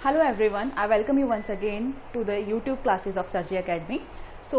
Hello everyone, I welcome you once again to the YouTube classes of Surgery Academy. So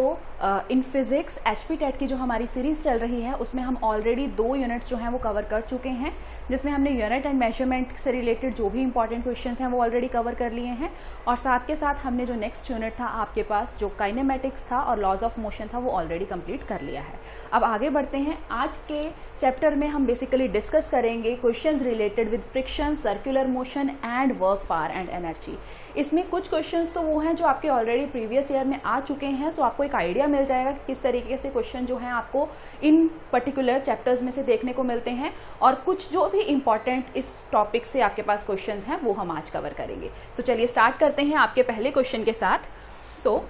in physics HPTET की जो हमारी series चल रही है उसमें हम ऑलरेडी 2 यूनिट्स जो हैं वो कवर कर चुके हैं, जिसमें हमने यूनिट एंड मेजरमेंट से रिलेटेड जो भी इंपॉर्टेंट क्वेश्चंस हैं वो ऑलरेडी कवर कर लिए हैं, और साथ के साथ हमने जो नेक्स्ट यूनिट था आपके पास जो काइनेमेटिक्स था और लॉज ऑफ मोशन था वो ऑलरेडी कंप्लीट कर लिया है। अब आगे बढ़ते हैं। आज के चैप्टर में हम बेसिकली डिस्कस करेंगे questions related with friction, circular motion and work power and energy. इसमें कुछ क्वेश्चंस तो वो हैं जो आपके ऑलरेडी प्रीवियस ईयर में आ चुके हैं, सो आपको एक आइडिया मिल जाएगा कि किस तरीके से क्वेश्चन जो हैं आपको इन पर्टिकुलर चैप्टर्स में से देखने को मिलते हैं, और कुछ जो भी इंपॉर्टेंट इस टॉपिक से आपके पास क्वेश्चंस हैं वो हम आज कवर करेंगे। सो चलिए स्टार्ट करते हैं आपके पहले क्वेश्चन के साथ। सो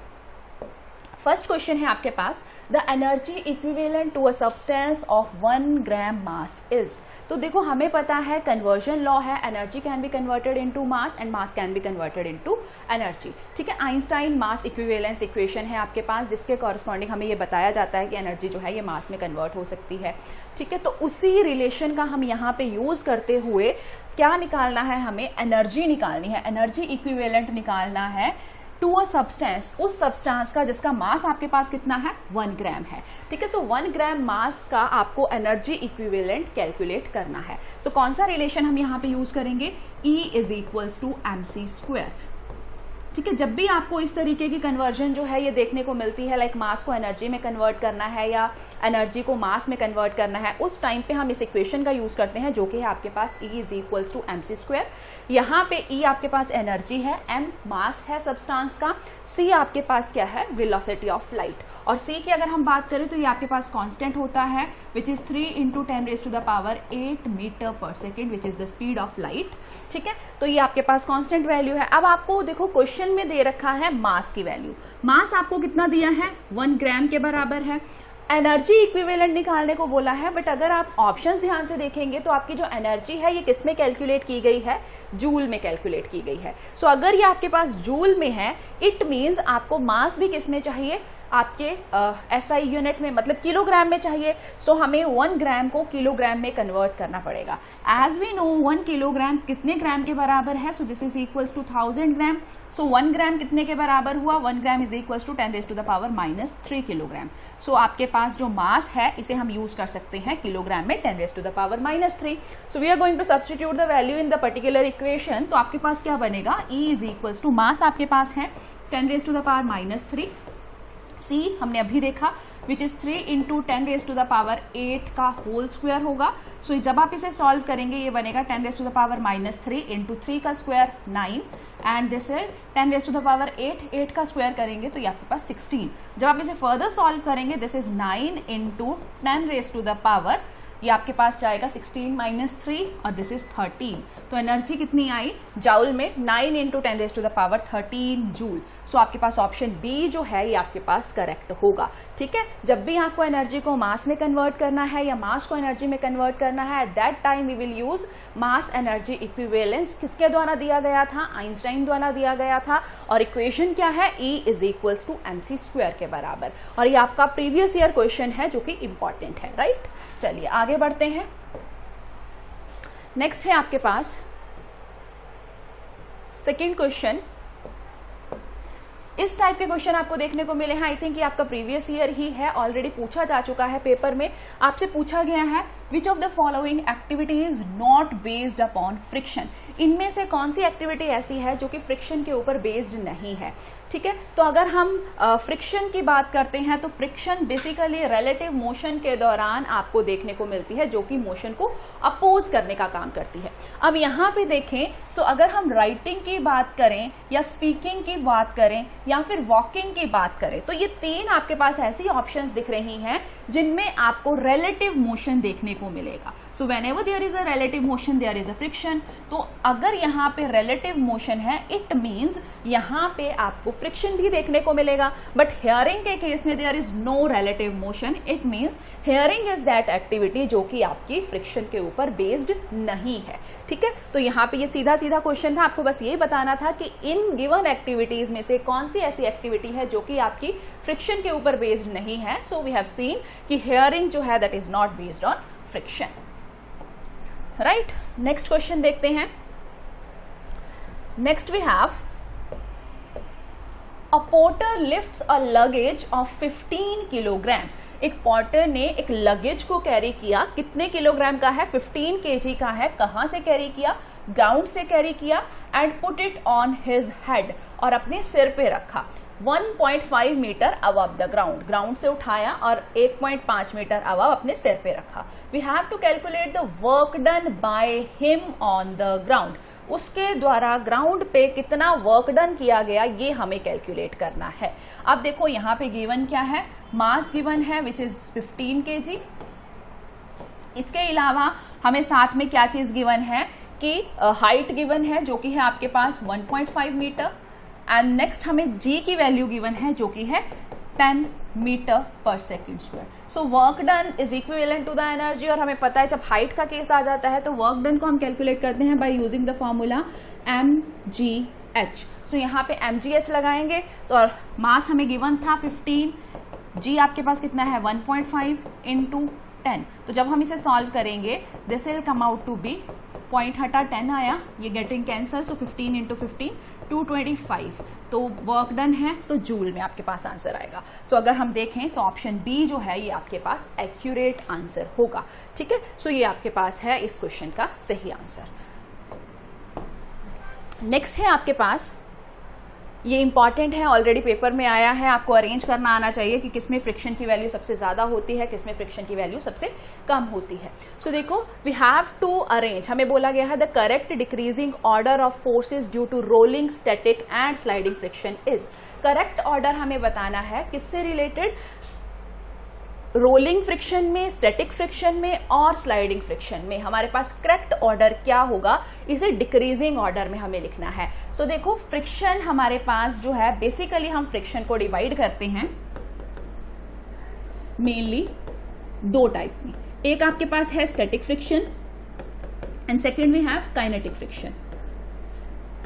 फर्स्ट क्वेश्चन है आपके पास, the energy equivalent to a substance of 1 gram mass is. तो देखो हमें पता है कन्वर्जन लॉ है, energy can be converted into mass and mass can be converted into energy. ठीक है, आइंस्टाइन मास इक्विवेलेंस इक्वेशन है आपके पास, जिसके कॉरस्पॉन्डिंग हमें ये बताया जाता है कि एनर्जी जो है ये मास में कन्वर्ट हो सकती है। ठीक है, तो उसी रिलेशन का हम यहाँ पे यूज करते हुए क्या निकालना है, हमें एनर्जी निकालनी है, एनर्जी इक्विवेलेंट निकालना है टू अ सब्सटेंस, उस सब्सटेंस का जिसका मास आपके पास कितना है 1 ग्राम है। ठीक है, तो 1 ग्राम मास का आपको एनर्जी इक्विवेलेंट कैलकुलेट करना है। सो कौन सा रिलेशन हम यहाँ पे यूज करेंगे, E is equals to mc²। ठीक है, जब भी आपको इस तरीके की कन्वर्जन जो है ये देखने को मिलती है, लाइक मास को एनर्जी में कन्वर्ट करना है या एनर्जी को मास में कन्वर्ट करना है, उस टाइम पे हम इस इक्वेशन का यूज करते हैं जो कि है आपके पास E is equals to mc²। यहाँ पे E आपके पास एनर्जी है, M मास है सब्सटेंस का, C आपके पास क्या है वेलोसिटी ऑफ लाइट, और C की अगर हम बात करें तो ये आपके पास कांस्टेंट होता है विच इज 3 × 10⁸ मीटर पर second which is the speed of light. ठीक है, तो ये आपके पास कांस्टेंट वैल्यू है। अब आपको देखो क्वेश्चन में दे रखा है मास की वैल्यू, मास आपको कितना दिया है 1 ग्राम के बराबर है, एनर्जी इक्विवेलेंट निकालने को बोला है, बट अगर आप ऑप्शंस ध्यान से देखेंगे तो आपकी जो एनर्जी है ये किस में कैलकुलेट की गई है, जूल में कैलकुलेट की गई है। सो अगर ये आपके पास जूल में है, इट मींस आपको मास भी किस में चाहिए, आपके SI यूनिट में, मतलब किलोग्राम में चाहिए। सो हमें 1 ग्राम को किलोग्राम में कन्वर्ट करना पड़ेगा। एज वी नो 1 किलोग्राम कितने ग्राम के बराबर है, so this is equals to 1000 gram. So 1 gram कितने के बराबर हुआ, 1 gram is equals to 10⁻³ kilogram. So आपके पास जो मास है इसे हम यूज कर सकते हैं किलोग्राम में 10⁻³ so we are going to substitute the value in the particular equation. तो आपके पास क्या बनेगा, E is equals to mass आपके पास है 10⁻³ C हमने अभी देखा विच इज 3 × 10⁸ का होल स्क्वायर होगा। सो जब आप इसे सॉल्व करेंगे ये बनेगा 10⁻³ × 3 का स्क्वायर 9, एंड दिस इज 10⁸ 8 का स्क्वायर करेंगे तो ये आपके पास 16। जब आप इसे फर्दर सॉल्व करेंगे दिस इज 9 × 10⁻, ये आपके पास जाएगा 16 - 3 और दिस इज 13। तो एनर्जी कितनी आई जाउल में, 9 × 10⁻13 जूल। सो आपके पास ऑप्शन बी जो है ये आपके पास करेक्ट होगा। ठीक है, जब भी आपको एनर्जी को मास में कन्वर्ट करना है या मास को एनर्जी में कन्वर्ट करना है, at that time we will use mass energy equivalence. किसके द्वारा दिया गया था, आइंस्टाइन द्वारा दिया गया था, और इक्वेशन क्या है, E is equals to mc² के बराबर, और ये आपका प्रीवियस ईयर क्वेश्चन है जो कि इंपॉर्टेंट है, राइट। चलिए आगे बढ़ते हैं। नेक्स्ट है आपके पास सेकेंड क्वेश्चन। इस टाइप के क्वेश्चन आपको देखने को मिले हैं, आई थिंक ये आपका प्रीवियस ईयर ही है, ऑलरेडी पूछा जा चुका है पेपर में। आपसे पूछा गया है विच of the following activity is not based upon friction. इनमें से कौन सी एक्टिविटी ऐसी है जो कि फ्रिक्शन के ऊपर बेस्ड नहीं है। ठीक है, तो अगर हम फ्रिक्शन की बात करते हैं तो फ्रिक्शन बेसिकली रिलेटिव मोशन के दौरान आपको देखने को मिलती है, जो कि मोशन को अपोज करने का काम करती है। अब यहाँ पे देखें तो अगर हम राइटिंग की बात करें या स्पीकिंग की बात करें या फिर वॉकिंग की बात करें, तो ये 3 आपके पास ऐसी ऑप्शंस दिख रही हैं जिनमें आपको रिलेटिव मोशन देखने को मिलेगा। So whenever there is a relative motion there is a friction. तो अगर यहाँ पे रिलेटिव मोशन है इट मींस यहाँ पे आपको फ्रिक्शन भी देखने को मिलेगा, बट हेयरिंग के केस में there is no relative motion, it means hearing is that activity जो कि आपकी फ्रिक्शन के ऊपर बेस्ड नहीं है। ठीक है, तो यहाँ पे ये सीधा सीधा क्वेश्चन था, आपको बस यही बताना था कि इन गिवन एक्टिविटीज में से कौन सी ऐसी एक्टिविटी है जो कि आपकी फ्रिक्शन के ऊपर बेस्ड नहीं है। सो वी हैव सीन कि हेयरिंग जो है that is not based on friction, right. Next question देखते हैं। Next we have a porter lifts a luggage of 15 kilogram. एक पोर्टर ने एक लगेज को कैरी किया, कितने किलोग्राम का है, 15 केजी का है। कहां से कैरी किया, ग्राउंड से कैरी किया, and put it on his head, और अपने सिर पे रखा 1.5 metre above the ground, ground से उठाया और 1.5 मीटर अबव अपने सिर पे रखा। We have to calculate the work done by him on the ground, उसके द्वारा ग्राउंड पे कितना वर्क डन किया गया ये हमें कैलकुलेट करना है। अब देखो यहाँ पे गिवन क्या है, मास गिवन है विच इज 15 केजी। इसके अलावा हमें साथ में क्या चीज गिवन है कि हाइट गिवन है जो कि है आपके पास 1.5 मीटर, एंड नेक्स्ट हमें g की वैल्यू गिवन है जो कि है 10 मीटर पर second square. So work done is equivalent to the energy, और हमें पता है जब हाइट का केस आ जाता है तो वर्क डन को हम कैलकुलेट करते हैं by using the formula mgh। सो यहाँ पे mgh लगाएंगे तो, और मास हमें गिवन था 15, g आपके पास कितना है 1.5 इंटू 10। तो जब हम इसे सॉल्व करेंगे this will come out to be, point हटा 10 आया, ये गेटिंग कैंसल, सो 15 इंटू 15 225। तो वर्क डन है तो जूल में आपके पास आंसर आएगा। सो अगर हम देखें सो ऑप्शन बी जो है ये आपके पास एक्यूरेट आंसर होगा। ठीक है, सो ये आपके पास है इस क्वेश्चन का सही आंसर। नेक्स्ट है आपके पास, ये इंपॉर्टेंट है, ऑलरेडी पेपर में आया है, आपको अरेंज करना आना चाहिए कि किसमें फ्रिक्शन की वैल्यू सबसे ज्यादा होती है, किसमें फ्रिक्शन की वैल्यू सबसे कम होती है। सो देखो वी हैव टू अरेंज, हमें बोला गया है the correct decreasing order of forces due to rolling, static and sliding friction is. Correct order हमें बताना है किससे रिलेटेड, रोलिंग फ्रिक्शन में, स्टैटिक फ्रिक्शन में और स्लाइडिंग फ्रिक्शन में। हमारे पास करेक्ट ऑर्डर क्या होगा, इसे डिक्रीजिंग ऑर्डर में हमें लिखना है। सो देखो फ्रिक्शन हमारे पास जो है, बेसिकली हम फ्रिक्शन को डिवाइड करते हैं मेनली दो टाइप में। एक आपके पास है static friction and second we have kinetic friction.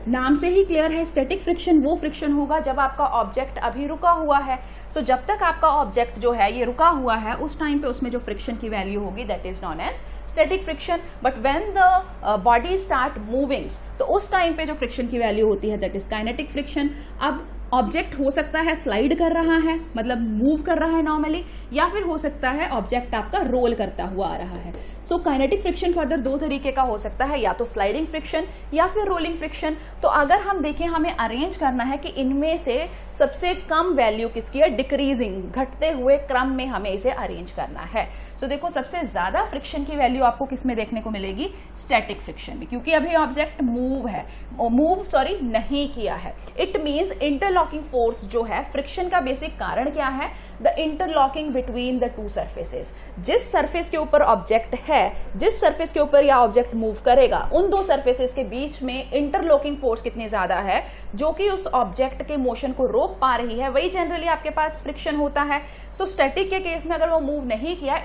नाम से ही क्लियर है, स्टैटिक फ्रिक्शन वो फ्रिक्शन होगा जब आपका ऑब्जेक्ट अभी रुका हुआ है। सो जब तक आपका ऑब्जेक्ट जो है ये रुका हुआ है उस टाइम पे उसमें जो फ्रिक्शन की वैल्यू होगी that is known as static friction. But when the body start moving तो उस टाइम पे जो फ्रिक्शन की वैल्यू होती है दैट इज काइनेटिक फ्रिक्शन। अब ऑब्जेक्ट हो सकता है स्लाइड कर रहा है, मतलब मूव कर रहा है नॉर्मली, या फिर हो सकता है ऑब्जेक्ट आपका रोल करता हुआ आ रहा है। सो काइनेटिक फ्रिक्शन फर्दर दो तरीके का हो सकता है, या तो स्लाइडिंग फ्रिक्शन या फिर रोलिंग फ्रिक्शन। तो अगर हम देखें हमें अरेंज करना है कि इनमें से सबसे कम वैल्यू किसकी है, डिक्रीजिंग, घटते हुए क्रम में हमें इसे अरेंज करना है। सो देखो सबसे ज्यादा फ्रिक्शन की वैल्यू आपको किसमें देखने को मिलेगी, स्टैटिक फ्रिक्शन में, क्योंकि अभी ऑब्जेक्ट नहीं किया है। इट मींस इंटरलॉकिंग फोर्स जो है, फ्रिक्शन का बेसिक कारण क्या है, the interlocking between the two surfaces. जिस सरफेस के ऊपर ऑब्जेक्ट है, जिस सरफेस के ऊपर यह ऑब्जेक्ट मूव करेगा, उन दो सरफेसेस के बीच में इंटरलॉकिंग फोर्स कितनी ज्यादा है जो कि उस ऑब्जेक्ट के मोशन को रोक पा रही है, वही जनरली आपके पास फ्रिक्शन होता है। सो स्टैटिक के केस में अगर वो मूव नहीं किया,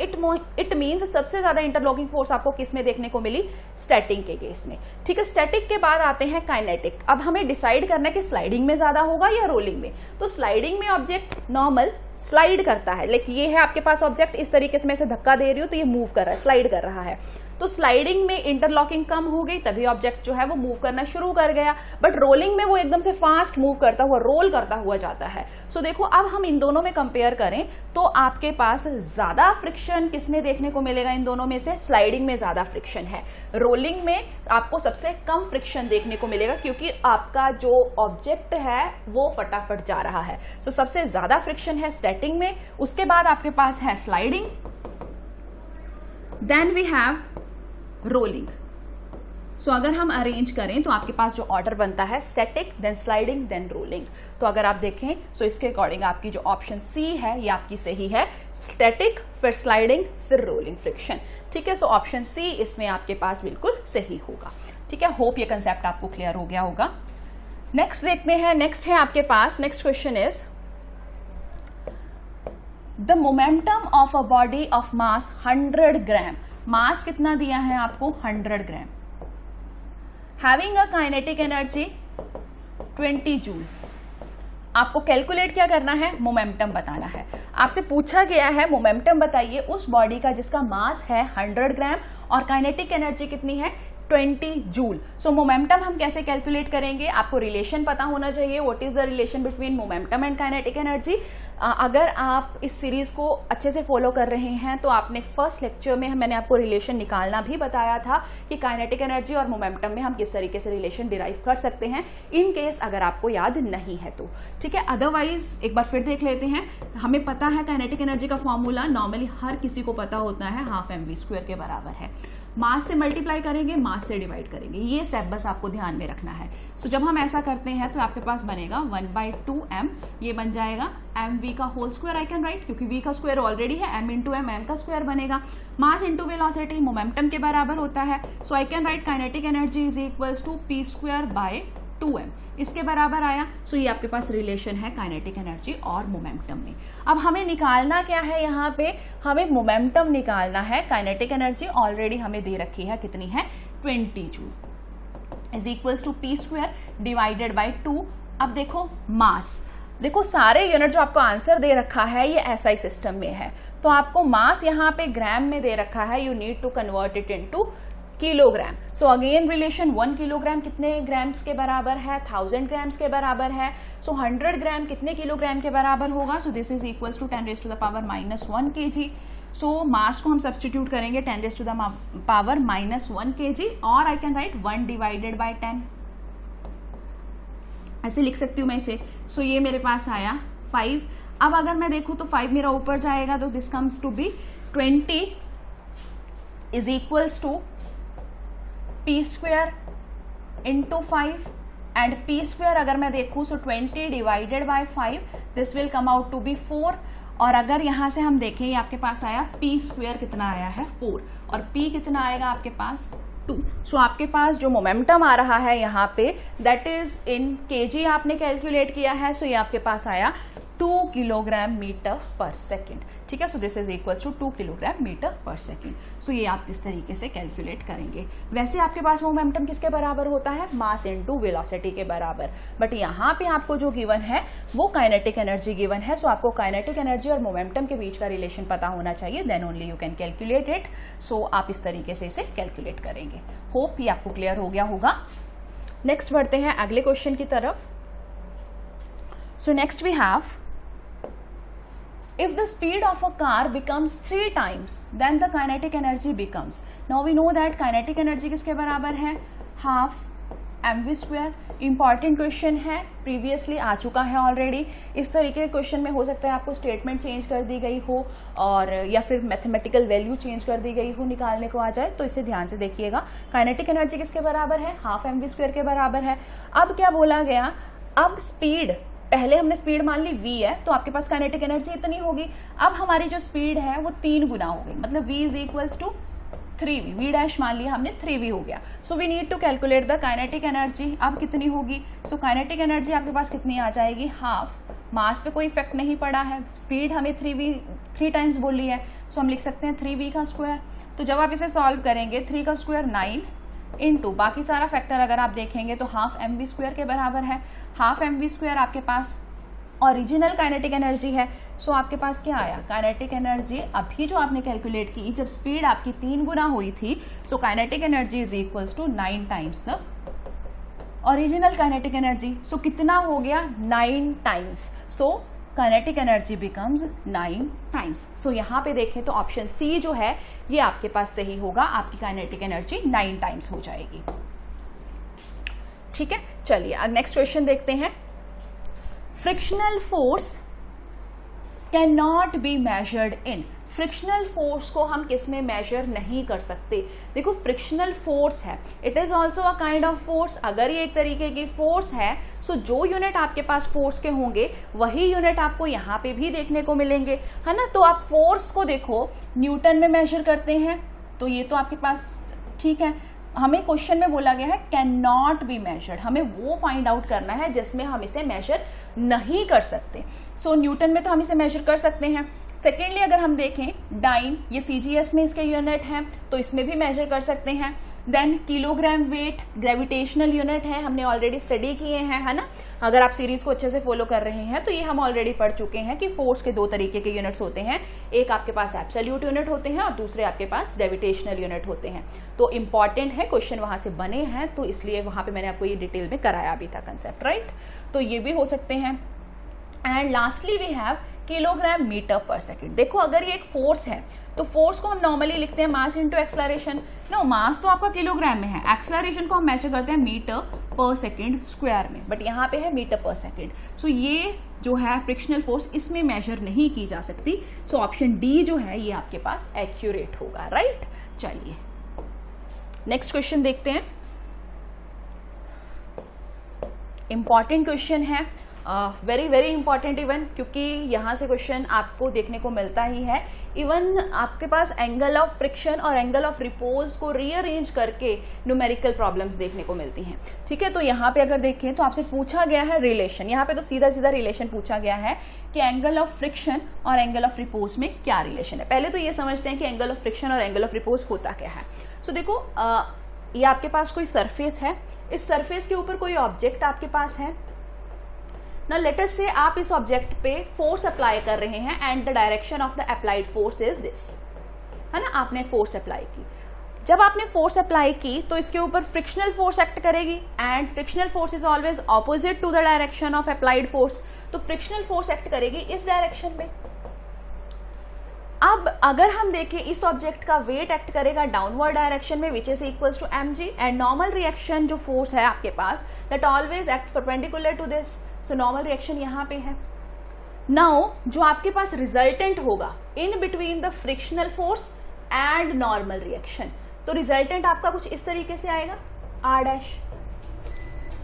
इट मींस सबसे ज्यादा इंटरलॉकिंग फोर्स आपको किस में देखने को मिली, स्टैटिक के केस में। ठीक है, स्टैटिक के बाद आते हैं काइनेटिक। अब हमें डिसाइड करना है कि स्लाइडिंग में ज्यादा होगा या रोलिंग में। तो स्लाइडिंग में ऑब्जेक्ट नॉर्मल स्लाइड करता है, लाइक ये है आपके पास ऑब्जेक्ट, इस तरीके से मैं इसे धक्का दे रही हूं तो ये मूव कर रहा है, स्लाइड कर रहा है। तो स्लाइडिंग में इंटरलॉकिंग कम हो गई, तभी ऑब्जेक्ट जो है वो मूव करना शुरू कर गया। बट रोलिंग में वो एकदम से फास्ट मूव करता हुआ, रोल करता हुआ जाता है। सो देखो अब हम इन दोनों में कंपेयर करें तो आपके पास ज्यादा फ्रिक्शन किसमें देखने को मिलेगा, इन दोनों में से स्लाइडिंग में ज्यादा फ्रिक्शन है। रोलिंग में आपको सबसे कम फ्रिक्शन देखने को मिलेगा क्योंकि आपका जो ऑब्जेक्ट है वो फटाफट जा रहा है। सो सबसे ज्यादा फ्रिक्शन है स्टैटिक में, उसके बाद आपके पास है sliding, then we have rolling. So अगर हम अरेंज करें तो आपके पास जो ऑर्डर बनता है static, then sliding, then rolling. तो अगर आप देखें सो इसके अकॉर्डिंग आपकी जो ऑप्शन सी है ये आपकी सही है, स्टैटिक फिर स्लाइडिंग फिर रोलिंग फ्रिक्शन। ठीक है, सो ऑप्शन सी इसमें आपके पास बिल्कुल सही होगा। ठीक है, होप ये कंसेप्ट आपको क्लियर हो गया होगा। नेक्स्ट देखते हैं, नेक्स्ट है आपके पास, next question is the momentum of a body of mass 100 gram. Mass कितना दिया है आपको, 100 gram, having a kinetic energy 20 joule. आपको कैलकुलेट क्या करना है, मोमेंटम बताना है। आपसे पूछा गया है मोमेंटम बताइए उस बॉडी का जिसका मास है 100 ग्राम और काइनेटिक एनर्जी कितनी है 20 जूल। सो मोमेंटम हम कैसे कैलकुलेट करेंगे, आपको रिलेशन पता होना चाहिए, what is the relation between momentum and kinetic energy. अगर आप इस सीरीज को अच्छे से फॉलो कर रहे हैं तो आपने फर्स्ट लेक्चर में मैंने आपको रिलेशन निकालना भी बताया था कि काइनेटिक एनर्जी और मोमेंटम में हम किस तरीके से रिलेशन डिराइव कर सकते हैं, इन केस अगर आपको याद नहीं है तो। ठीक है, अदरवाइज एक बार फिर देख लेते हैं। हमें पता है काइनेटिक एनर्जी का फॉर्मूला नॉर्मली हर किसी को पता होता है, हाफ mv² के बराबर है। मास से मल्टीप्लाई करेंगे, मास से डिवाइड करेंगे, ये स्टेप बस आपको ध्यान में रखना है। सो जब हम ऐसा करते हैं तो आपके पास बनेगा 1/2m, ये बन जाएगा mv का whole square I can write, क्योंकि v का स्क्वायर ऑलरेडी है, m इंटू m का स्क्वायर बनेगा। मास इंटू वेलोसिटी मोमेंटम के बराबर होता है, so I can write kinetic energy is equals to p²/2m, इसके बराबर आया। सो ये आपके पास रिलेशन है काइनेटिक एनर्जी और मोमेंटम में। अब हमें निकालना क्या है, यहाँ पे हमें मोमेंटम निकालना है। काइनेटिक एनर्जी ऑलरेडी हमें दे रखी है, कितनी है 20 joule is equals to p² divided by 2। अब देखो मास, देखो सारे यूनिट जो आपको आंसर दे रखा है ये SI सिस्टम में है, तो आपको मास यहाँ पे ग्राम में दे रखा है, you need to convert it into kilogram. So again relation 1 kilogram कितने ग्राम्स के बराबर है 1000 ग्राम्स के बराबर है। सो 100 ग्राम कितने किलोग्राम के बराबर होगा, so this is equals to 10⁻⁻1 kg। So mass को हम सब्सटीट्यूट करेंगे 10⁻⁻1 kg और I can write 1 divided by 10, ऐसे लिख सकती हूँ मैं इसे। सो ये मेरे पास आया 5। अब अगर मैं देखूँ तो 5 मेरा ऊपर जाएगा तो this comes to be 20 is equals to p² into 5 and p² अगर मैं देखूं so 20 divided by 5 this will come out to be 4। और अगर यहां से हम देखें ये आपके पास आया p² कितना आया है 4 और p कितना आएगा आपके पास 2। सो आपके पास जो मोमेंटम आ रहा है यहाँ पे दैट इज इन kg आपने कैलकुलेट किया है, सो ये आपके पास आया 2 किलोग्राम मीटर पर सेकेंड। ठीक है, so this is equals to 2 kilogram metre पर सेकेंड। सो ये आप इस तरीके से कैलकुलेट करेंगे। वैसे आपके पास मोमेंटम किसके बराबर होता है, मास इनटू वेलोसिटी के बराबर, बट यहाँ पे आपको जो गिवन है वो काइनेटिक एनर्जी गिवन है। सो आपको काइनेटिक एनर्जी और मोमेंटम के बीच का रिलेशन पता होना चाहिए, then only you can calculate it. So आप इस तरीके से इसे कैलकुलेट करेंगे। होप ये आपको क्लियर हो गया होगा। नेक्स्ट बढ़ते हैं अगले क्वेश्चन की तरफ। So next we have, if the speed of a car becomes 3 times then the kinetic energy becomes, now we know that kinetic energy किसके बराबर है हाफ mv²। इंपॉर्टेंट क्वेश्चन है, प्रीवियसली आ चुका है ऑलरेडी। इस तरीके के क्वेश्चन में हो सकता है आपको स्टेटमेंट चेंज कर दी गई हो और या फिर मैथमेटिकल वैल्यू चेंज कर दी गई हो, निकालने को आ जाए, तो इसे ध्यान से देखिएगा। काइनेटिक एनर्जी किसके बराबर है, हाफ mv² के बराबर है। अब क्या बोला गया, अब स्पीड, पहले हमने स्पीड मान ली v है तो आपके पास काइनेटिक एनर्जी इतनी होगी। अब हमारी जो स्पीड है वो 3 गुना हो गई, मतलब v is equals to 3v, v dash मान लिया हमने 3v हो गया। So we need to calculate the kinetic energy. अब कितनी होगी, सो काइनेटिक एनर्जी आपके पास कितनी आ जाएगी हाफ, मास पे कोई इफेक्ट नहीं पड़ा है, स्पीड हमें 3 टाइम्स बोली है, सो हम लिख सकते हैं 3v का स्क्वायर। तो जब आप इसे सॉल्व करेंगे 3 का स्क्वायर 9 इंटू बाकी सारा फैक्टर अगर आप देखेंगे तो हाफ mv² के बराबर है। हाफ mv² आपके पास ओरिजिनल काइनेटिक एनर्जी है। सो आपके पास क्या आया, काइनेटिक एनर्जी अभी जो आपने कैलकुलेट की जब स्पीड आपकी 3 गुना हुई थी, so kinetic energy is equals to 9 times the original kinetic energy. So कितना हो गया 9 times. So kinetic energy becomes 9 times. So यहाँ पे देखें तो ऑप्शन सी जो है ये आपके पास सही होगा, आपकी काइनेटिक एनर्जी 9 टाइम्स हो जाएगी। ठीक है, चलिए अब नेक्स्ट क्वेश्चन देखते हैं। Frictional force can not be measured in, frictional force को हम किस में मेजर नहीं कर सकते। देखो फ्रिक्शनल फोर्स है, it is also a kind of force. अगर ये एक तरीके की फोर्स है, सो जो यूनिट आपके पास फोर्स के होंगे वही यूनिट आपको यहाँ पे भी देखने को मिलेंगे, है ना। तो आप फोर्स को देखो न्यूटन में मेजर करते हैं, तो ये तो आपके पास ठीक है। हमें क्वेश्चन में बोला गया है कैन नॉट बी मेजर्ड, हमें वो फाइंड आउट करना है जिसमें हम इसे मेजर नहीं कर सकते। सो न्यूटन में तो हम इसे मेजर कर सकते हैं। सेकेंडली अगर हम देखें डाइन, ये CGS में इसके यूनिट हैं, तो इसमें भी मेजर कर सकते हैं। Then kilogram weight gravitational unit है, हमने ऑलरेडी स्टडी किए हैं, है ना। अगर आप सीरीज को अच्छे से फॉलो कर रहे हैं तो ये हम ऑलरेडी पढ़ चुके हैं कि फोर्स के दो तरीके के यूनिट्स होते हैं, एक आपके पास एब्सोल्यूट यूनिट होते हैं और दूसरे आपके पास ग्रेविटेशनल यूनिट होते हैं। तो इंपॉर्टेंट है, क्वेश्चन वहां से बने हैं, तो इसलिए वहां पे मैंने आपको ये डिटेल में कराया भी था कंसेप्ट, राइट। तो ये भी हो सकते हैं। And lastly we have kilogram metre पर सेकेंड। देखो अगर ये एक फोर्स है तो फोर्स को हम नॉर्मली लिखते हैं मास इंटू एक्सलरेशन। नो, मास तो आपका किलोग्राम में है, एक्सलरेशन को हम मेजर करते हैं मीटर पर सेकेंड स्क्वायर में, बट यहाँ पे है मीटर पर सेकेंड। सो ये जो है फ्रिक्शनल फोर्स इसमें मेजर नहीं की जा सकती। सो ऑप्शन डी जो है ये आपके पास एक्यूरेट होगा, राइट। चलिए नेक्स्ट क्वेश्चन देखते हैं। इंपॉर्टेंट क्वेश्चन है, वेरी वेरी इंपॉर्टेंट इवन, क्योंकि यहाँ से क्वेश्चन आपको देखने को मिलता ही है। इवन आपके पास एंगल ऑफ फ्रिक्शन और एंगल ऑफ रिपोज को रीअरेंज करके न्यूमेरिकल प्रॉब्लम्स देखने को मिलती हैं, ठीक है। तो यहाँ पे अगर देखें तो आपसे पूछा गया है रिलेशन, यहाँ पे तो सीधा सीधा रिलेशन पूछा गया है कि एंगल ऑफ फ्रिक्शन और एंगल ऑफ रिपोज में क्या रिलेशन है। पहले तो ये समझते हैं कि एंगल ऑफ फ्रिक्शन और एंगल ऑफ रिपोज होता क्या है। सो देखो ये आपके पास कोई सरफेस है, इस सरफेस के ऊपर कोई ऑब्जेक्ट आपके पास है ना। लेट अस से आप इस ऑब्जेक्ट पे फोर्स अप्लाई कर रहे हैं and the direction of the applied force is this, है ना। आपने फोर्स अप्लाई की, जब आपने फोर्स अप्लाई की तो इसके ऊपर फ्रिक्शनल फोर्स एक्ट करेगी and frictional force is always opposite to the direction of applied force. तो फ्रिक्शनल फोर्स एक्ट करेगी इस डायरेक्शन में। अब अगर हम देखें इस ऑब्जेक्ट का वेट एक्ट करेगा डाउनवर्ड डायरेक्शन में which is equals to mg and normal reaction जो फोर्स है आपके पास that always act perpendicular to this. So normal reaction यहां पे है। नाउ जो आपके पास रिजल्टेंट होगा in between the frictional force and normal reaction, तो रिजल्टेंट आपका कुछ इस तरीके से आएगा r डैश।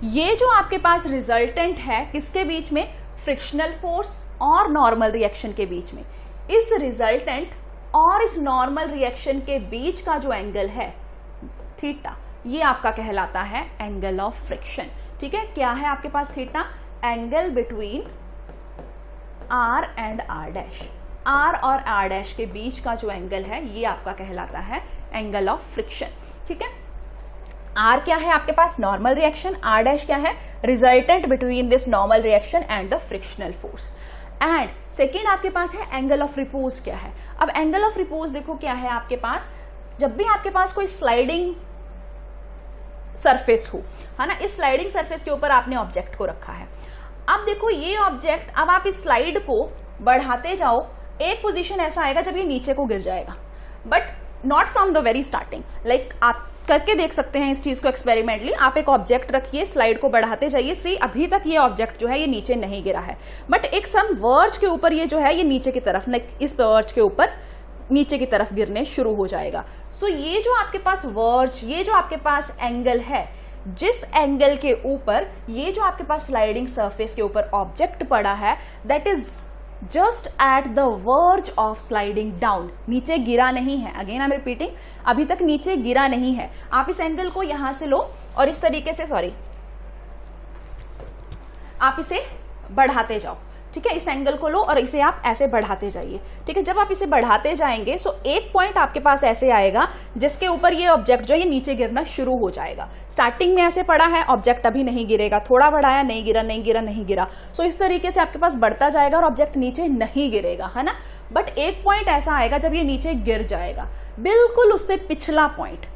ये जो आपके पास रिजल्टेंट है किसके बीच में, फ्रिक्शनल फोर्स और नॉर्मल रिएक्शन के बीच में। इस रिजल्टेंट और इस नॉर्मल रिएक्शन के बीच का जो एंगल है थीटा, ये आपका कहलाता है एंगल ऑफ फ्रिक्शन, ठीक है। क्या है आपके पास theta, angle between r and r dash. r और r डैश के बीच का जो एंगल है ये आपका कहलाता है एंगल ऑफ फ्रिक्शन, ठीक है। r क्या है आपके पास, नॉर्मल रिएक्शन, r डैश क्या है, resultant between this normal reaction and the frictional force. And second आपके पास है एंगल ऑफ रिपोज क्या है। अब एंगल ऑफ रिपोज देखो क्या है आपके पास, जब भी आपके पास कोई स्लाइडिंग सरफेस हो, है ना, इस स्लाइडिंग सरफेस के ऊपर आपने ऑब्जेक्ट को रखा है। अब देखो ये ऑब्जेक्ट, अब आप इस स्लाइड को बढ़ाते जाओ, एक पोजीशन ऐसा आएगा जब ये नीचे को गिर जाएगा, but not from the very starting. Like आप करके देख सकते हैं इस चीज को एक्सपेरिमेंटली। आप एक ऑब्जेक्ट रखिए, स्लाइड को बढ़ाते जाइए, सी अभी तक ये ऑब्जेक्ट जो है ये नीचे नहीं गिरा है, बट एक सम वर्ज के ऊपर ये जो है ये नीचे की तरफ, लाइक इस वर्ज के ऊपर नीचे की तरफ गिरने शुरू हो जाएगा। सो ये जो आपके पास वर्ज, ये जो आपके पास एंगल है, जिस एंगल के ऊपर ये जो आपके पास स्लाइडिंग सरफेस के ऊपर ऑब्जेक्ट पड़ा है, that is just at the verge of sliding down. नीचे गिरा नहीं है, अगेन आई एम रिपीटिंग, अभी तक नीचे गिरा नहीं है। आप इस एंगल को यहां से लो और इस तरीके से, सॉरी, आप इसे बढ़ाते जाओ, ठीक है। इस एंगल को लो और इसे आप ऐसे बढ़ाते जाइए, ठीक है। जब आप इसे बढ़ाते जाएंगे सो एक पॉइंट आपके पास ऐसे आएगा जिसके ऊपर ये ऑब्जेक्ट जो है ये नीचे गिरना शुरू हो जाएगा। स्टार्टिंग में ऐसे पड़ा है, ऑब्जेक्ट अभी नहीं गिरेगा, थोड़ा बढ़ाया, नहीं गिरा, नहीं गिरा, नहीं गिरा। सो इस तरीके से आपके पास बढ़ता जाएगा और ऑब्जेक्ट नीचे नहीं गिरेगा, है ना। बट एक पॉइंट ऐसा आएगा जब ये नीचे गिर जाएगा, बिल्कुल उससे पिछला पॉइंट,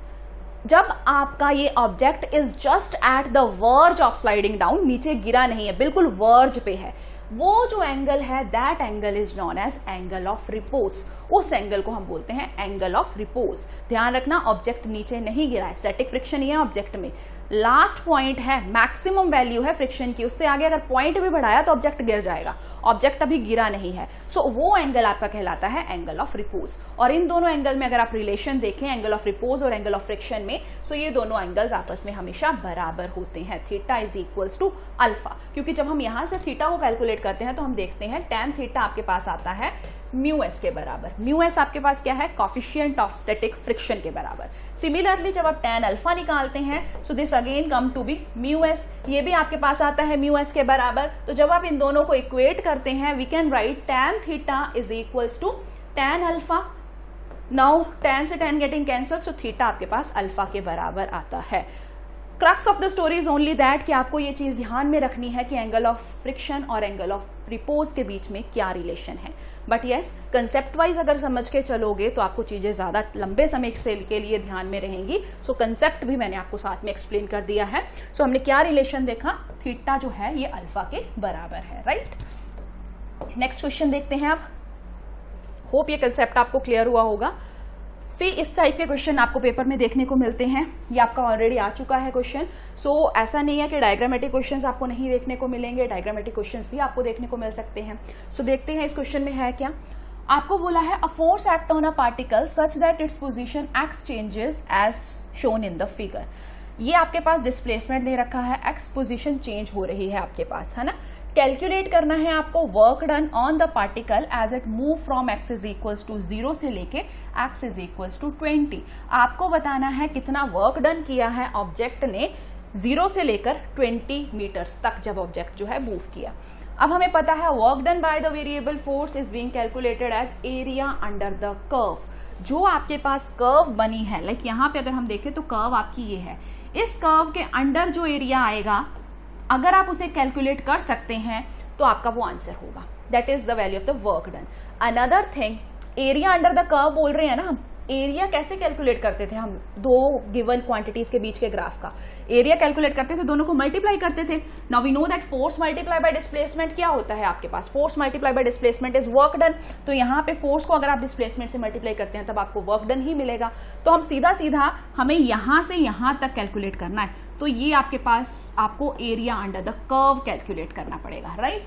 जब आपका ये object is just at the verge of sliding down, नीचे गिरा नहीं है, बिल्कुल वर्ज पे है, वो जो एंगल है that angle is known as angle of repose. उस एंगल को हम बोलते हैं एंगल ऑफ रिपोज। ध्यान रखना, ऑब्जेक्ट नीचे नहीं गिरा है, स्टैटिक फ्रिक्शन ये ऑब्जेक्ट में लास्ट पॉइंट है, मैक्सिमम वैल्यू है फ्रिक्शन की, उससे आगे अगर पॉइंट भी बढ़ाया तो ऑब्जेक्ट गिर जाएगा, ऑब्जेक्ट अभी गिरा नहीं है। सो वो एंगल आपका कहलाता है एंगल ऑफ रिपोज। और इन दोनों एंगल में अगर आप रिलेशन देखें एंगल ऑफ रिपोज और एंगल ऑफ फ्रिक्शन में, सो ये दोनों एंगल्स आपस में हमेशा बराबर होते हैं, theta is equals to alpha. क्योंकि जब हम यहां से थीटा को कैलकुलेट करते हैं तो हम देखते हैं tan थीटा आपके पास आता है म्यू एस के बराबर। म्यू एस आपके पास क्या है, कॉफिशिएंट ऑफ स्टैटिक फ्रिक्शन के बराबर। सिमिलरली जब आप tan अल्फा निकालते हैं so this again come to be mu S, ये भी आपके पास आता है म्यू एस के बराबर। तो जब आप इन दोनों को इक्वेट करते हैं we can write tan theta is equals to tan alpha. Now tan से tan getting cancel, so theta आपके पास अल्फा के बराबर आता है। Crux of the story is only that कि आपको ये चीज ध्यान में रखनी है कि एंगल ऑफ फ्रिक्शन और एंगल ऑफ रिपोज के बीच में क्या रिलेशन है। बट यस, कंसेप्ट वाइज अगर समझ के चलोगे तो आपको चीजें ज्यादा लंबे समय के लिए ध्यान में रहेंगी। सो कंसेप्ट भी मैंने आपको साथ में एक्सप्लेन कर दिया है। सो हमने क्या रिलेशन देखा, थीटा जो है ये अल्फा के बराबर है, राइट। नेक्स्ट क्वेश्चन देखते हैं आप। होप ये कंसेप्ट आपको क्लियर हुआ होगा। सी इस टाइप के क्वेश्चन आपको पेपर में देखने को मिलते हैं, ये आपका ऑलरेडी आ चुका है क्वेश्चन। सो ऐसा नहीं है कि डायग्रामेटिक क्वेश्चंस आपको नहीं देखने को मिलेंगे, डायग्रामेटिक क्वेश्चंस भी आपको देखने को मिल सकते हैं। सो देखते हैं इस क्वेश्चन में है क्या। आपको बोला है a force act on a particle such that its position X changes as shown in the figure. ये आपके पास डिस्प्लेसमेंट दे रखा है, एक्स पोजीशन चेंज हो रही है आपके पास, है ना। कैलकुलेट करना है आपको work done on the particle as it move from X is equals to 0 से लेके एक्स इज इक्वल्स टू 20। आपको बताना है कितना वर्क डन किया है ऑब्जेक्ट ने 0 से लेकर 20 मीटर्स तक जब ऑब्जेक्ट जो है मूव किया। अब हमें पता है work done by the variable force is being calculated as area under the curve. जो आपके पास कर्व बनी है, लाइक यहाँ पे अगर हम देखें तो कर्व आपकी ये है, इस कर्व के अंडर जो एरिया आएगा अगर आप उसे कैलकुलेट कर सकते हैं तो आपका वो आंसर होगा, that is the value of the work done. Another thing, area under the curve बोल रहे हैं ना हम, एरिया कैसे कैलकुलेट करते थे हम, दो गिवन क्वांटिटीज के बीच के ग्राफ का एरिया कैलकुलेट करते थे, दोनों को मल्टीप्लाई करते थे। Now we know that force multiply by displacement क्या होता है आपके पास, force multiply by displacement is work done. तो यहाँ पे फोर्स को अगर आप डिस्प्लेसमेंट से मल्टीप्लाई करते हैं तब आपको वर्क डन ही मिलेगा। तो हम सीधा सीधा हमें यहां से यहां तक कैलकुलेट करना है, तो ये आपके पास आपको area under the curve calculate करना पड़ेगा, राइट।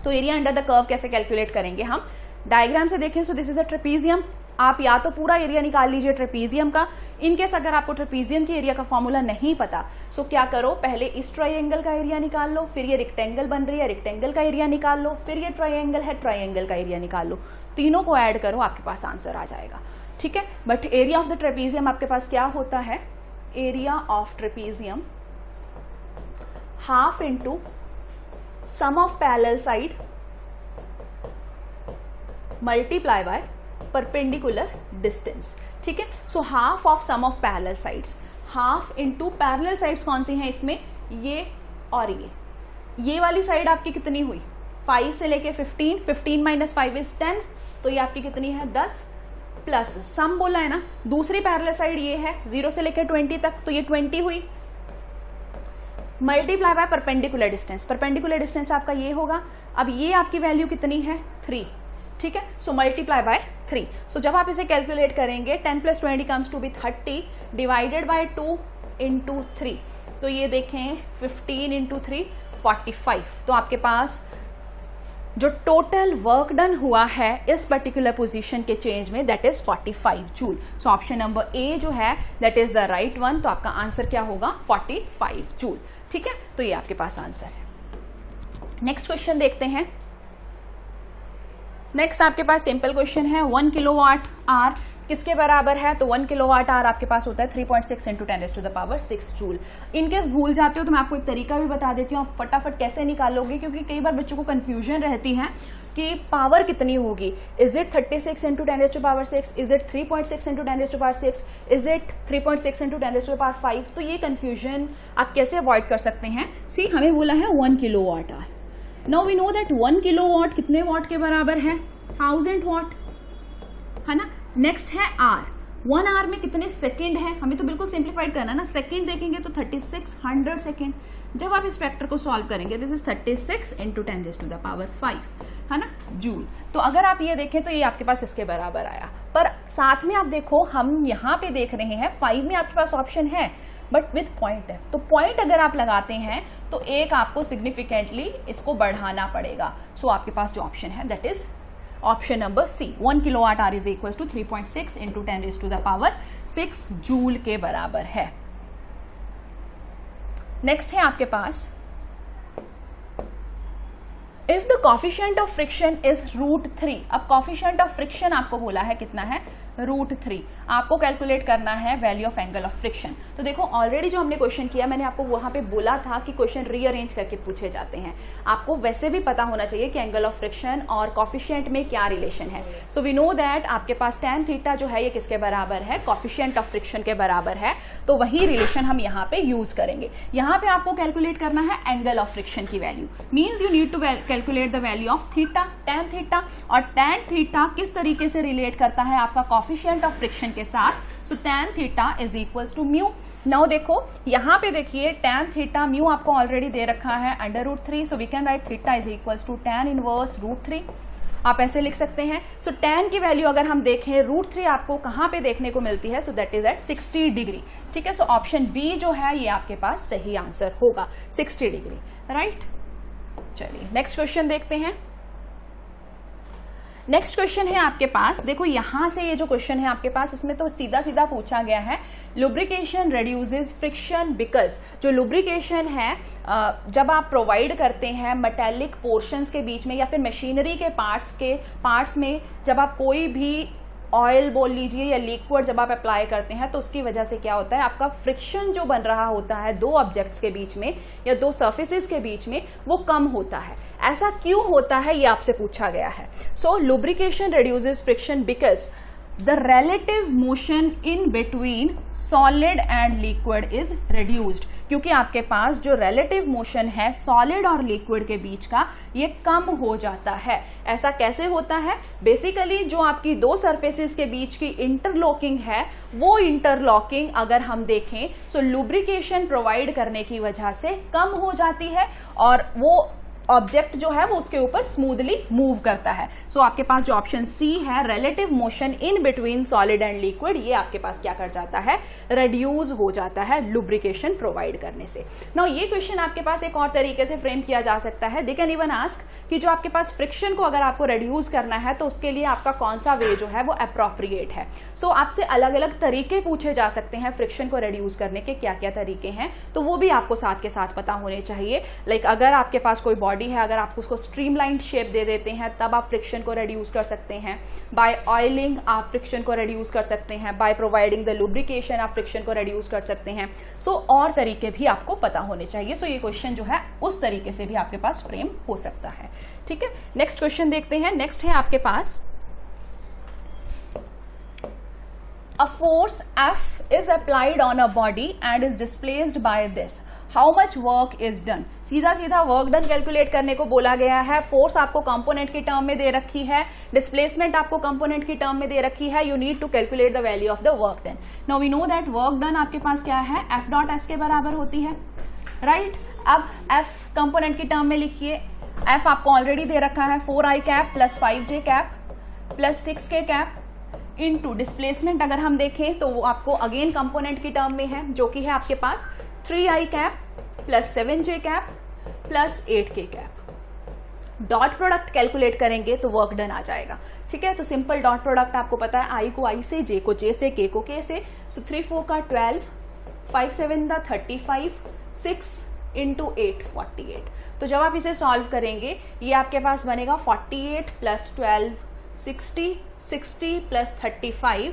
तो एरिया अंडर द कर्व कैसे कैलकुलेट करेंगे हम, डायग्राम से देखें। सो दिस इज अ ट्रेपीजियम, आप या तो पूरा एरिया निकाल लीजिए ट्रेपीजियम का। इनकेस अगर आपको ट्रेपीजियम के एरिया का फॉर्मूला नहीं पता सो क्या करो, पहले इस ट्राइंगल का एरिया निकाल लो, फिर ये रेक्टेंगल बन रही है रेक्टेंगल का एरिया निकाल लो, फिर ये ट्राइंगल है ट्राइंगल का एरिया निकाल लो, तीनों को ऐड करो आपके पास आंसर आ जाएगा, ठीक है। But area of the trapezium आपके पास क्या होता है, area of trapezium half into sum of parallel side multiply by perpendicular distance, ठीक है। So half of sum of parallel sides, half into parallel sides कौन सी हैं इसमें, ये और ये वाली साइड आपकी कितनी हुई 5 से लेके 15, 15 माइनस 5 इज 10, तो ये आपकी कितनी है 10, प्लस सम बोला है ना, दूसरी पैरेलल साइड ये है 0 से लेकर 20 तक, तो ये 20 हुई, multiply by perpendicular distance, perpendicular distance आपका ये होगा। अब ये आपकी वैल्यू कितनी है 3, ठीक है। So multiply by 3। सो जब आप इसे कैलकुलेट करेंगे 10 + 20 comes to be 30 divided by 2 into 3, तो ये देखें 15 इंटू 3 45। तो आपके पास जो टोटल वर्क डन हुआ है इस पर्टिकुलर पोजीशन के चेंज में that is 45 joule. So option number ए जो है that is the right one. तो आपका आंसर क्या होगा 45 जूल, ठीक है। तो ये आपके पास आंसर है। नेक्स्ट क्वेश्चन देखते हैं। नेक्स्ट आपके पास सिंपल क्वेश्चन है 1 किलोवाट आर किसके बराबर है, तो 1 किलोवाट आर आपके पास होता है 3.6 इंटू 10⁻⁶ जूल। इनकेस भूल जाते हो तो मैं आपको एक तरीका भी बता देती हूँ, आप फटाफट कैसे निकालोगे, क्योंकि कई बार बच्चों को कंफ्यूजन रहती है कि पावर कितनी होगी, is it 36 into 10⁻⁶, is it 3.6 into 10⁻⁶, is it 3.6 into 10⁵। तो ये कंफ्यूजन आप कैसे अवॉइड कर सकते हैं। सी हमें बोला है 1 kilowatt hour, now we know that 1 kilowatt कितने वाट के बराबर है 1000 वाट, है ना। नेक्स्ट है आर, 1 आवर में कितने सेकंड है, हमें तो बिल्कुल सिंप्लीफाइड करना है ना, सेकंड देखेंगे तो 3600 सेकंड। जब आप इस फैक्टर को सॉल्व करेंगे दिस इज 36 इंटू 10⁵, है ना, जूल। तो अगर आप ये देखें तो ये आपके पास इसके बराबर आया, पर साथ में आप देखो हम यहाँ पे देख रहे हैं 5 में आपके पास ऑप्शन है बट विथ पॉइंट है, तो पॉइंट अगर आप लगाते हैं तो एक आपको सिग्निफिकेंटली इसको बढ़ाना पड़ेगा। सो आपके पास जो ऑप्शन है that is option number C, 1 kilowatt hour is equal to 3.6 into 10⁶ joule के बराबर है। नेक्स्ट है आपके पास if the coefficient of friction is √3, अब कॉफिशिएंट ऑफ फ्रिक्शन आपको बोला है कितना है, √3, आपको कैलकुलेट करना है value of angle of friction. तो देखो ऑलरेडी जो हमने क्वेश्चन किया, मैंने आपको वहां पे बोला था कि क्वेश्चन रीअरेंज करके पूछे जाते हैं। आपको वैसे भी पता होना चाहिए कि एंगल ऑफ फ्रिक्शन और कॉफिशिएंट में क्या रिलेशन है। सो वी नो दैट आपके पास tan थीटा जो है ये किसके बराबर है, कॉफिशिएंट ऑफ फ्रिक्शन के बराबर है। तो वही रिलेशन हम यहाँ पे यूज करेंगे। यहाँ पे आपको कैलकुलेट करना है एंगल ऑफ फ्रिक्शन की value, means you need to calculate the value of theta, tan theta. और tan थीटा किस तरीके से रिलेट करता है आपका कॉफिशिएंट ऑफ फ्रिक्शन के साथ। So tan theta is equals to mu. Now देखो यहाँ पे देखिए tan थीटा म्यू आपको ऑलरेडी दे रखा है √3, so we can write theta is equals to tan inverse √3, आप ऐसे लिख सकते हैं। सो tan की वैल्यू अगर हम देखें √3 आपको कहाँ पे देखने को मिलती है, so that is at 60 degree. ठीक है, सो ऑप्शन बी जो है ये आपके पास सही आंसर होगा, 60 डिग्री, राइट। चलिए नेक्स्ट क्वेश्चन देखते हैं। नेक्स्ट क्वेश्चन है आपके पास, देखो यहां से ये जो क्वेश्चन है आपके पास, इसमें तो सीधा सीधा पूछा गया है लुब्रिकेशन रिड्यूसेस फ्रिक्शन बिकॉज। जो लुब्रिकेशन है जब आप प्रोवाइड करते हैं मेटेलिक पोर्शंस के बीच में या फिर मशीनरी के पार्ट्स में जब आप कोई भी ऑयल बोल लीजिए या लिक्विड जब आप अप्लाई करते हैं तो उसकी वजह से क्या होता है, आपका फ्रिक्शन जो बन रहा होता है दो ऑब्जेक्ट्स के बीच में या दो सर्फेसिस के बीच में वो कम होता है। ऐसा क्यों होता है ये आपसे पूछा गया है। So lubrication reduces friction because the relative motion in between solid and liquid is reduced, क्योंकि आपके पास जो relative मोशन है सॉलिड और लिक्विड के बीच का ये कम हो जाता है। ऐसा कैसे होता है, बेसिकली जो आपकी दो सरफेसेस के बीच की इंटरलॉकिंग है वो इंटरलॉकिंग अगर हम देखें सो लुब्रिकेशन प्रोवाइड करने की वजह से कम हो जाती है और वो ऑब्जेक्ट जो है वो उसके ऊपर स्मूथली मूव करता है। सो आपके पास जो ऑप्शन सी है relative motion in between solid and liquid, ये आपके पास क्या कर जाता है, रिड्यूस हो जाता है लुब्रिकेशन प्रोवाइड करने से। नाउ ये क्वेश्चन आपके पास एक और तरीके से फ्रेम किया जा सकता है, दे कैन इवन आस्क कि जो आपके पास फ्रिक्शन को अगर आपको रिड्यूस करना है तो उसके लिए आपका कौन सा वे जो है वो अप्रोप्रिएट है। सो आपसे अलग अलग तरीके पूछे जा सकते हैं फ्रिक्शन को रिड्यूस करने के, क्या क्या तरीके हैं, तो वो भी आपको साथ के साथ पता होने चाहिए। लाइक अगर आपके पास कोई बॉडी है, अगर आप उसको स्ट्रीमलाइन शेप दे देते हैं तब आप फ्रिक्शन को रिड्यूस कर सकते हैं। बाय ऑयलिंग आप फ्रिक्शन को रिड्यूस कर सकते हैं, बाय प्रोवाइडिंग द लुब्रिकेशन आप फ्रिक्शन को रिड्यूस कर सकते हैं। सो और तरीके भी आपको पता होने चाहिए। सो ये क्वेश्चन जो है उस तरीके से भी आपके पास फ्रेम हो सकता है। ठीक है, नेक्स्ट क्वेश्चन देखते हैं। नेक्स्ट है आपके पास a force F is applied on a body and is displaced by this. How much work is done? सीधा सीधा वर्क डन कैलकुलेट करने को बोला गया है। फोर्स आपको कंपोनेंट की टर्म में दे रखी है, डिस्प्लेसमेंट आपको कंपोनेंट की टर्म में दे रखी है। You need to calculate the value of the work done. Now we know that work done आपके पास क्या है, F डॉट एस के बराबर होती है, राइट। अब F कंपोनेंट की टर्म में लिखिए, F आपको ऑलरेडी दे रखा है 4i cap plus 5j cap plus 6k cap into displacement अगर हम देखें तो वो आपको अगेन कंपोनेंट की टर्म में है जो कि है आपके पास 3i cap plus 7j cap plus 8k cap. Dot product calculate करेंगे तो वर्क डन आ जाएगा। ठीक है, तो सिंपल डॉट प्रोडक्ट आपको पता है, i को i से, j को j से, k को k से। सो 3 4 का 12, 5 7 का 35, 6 इंटू 8 48। तो जब आप इसे सॉल्व करेंगे ये आपके पास बनेगा 48 प्लस 12 60, 60 प्लस 35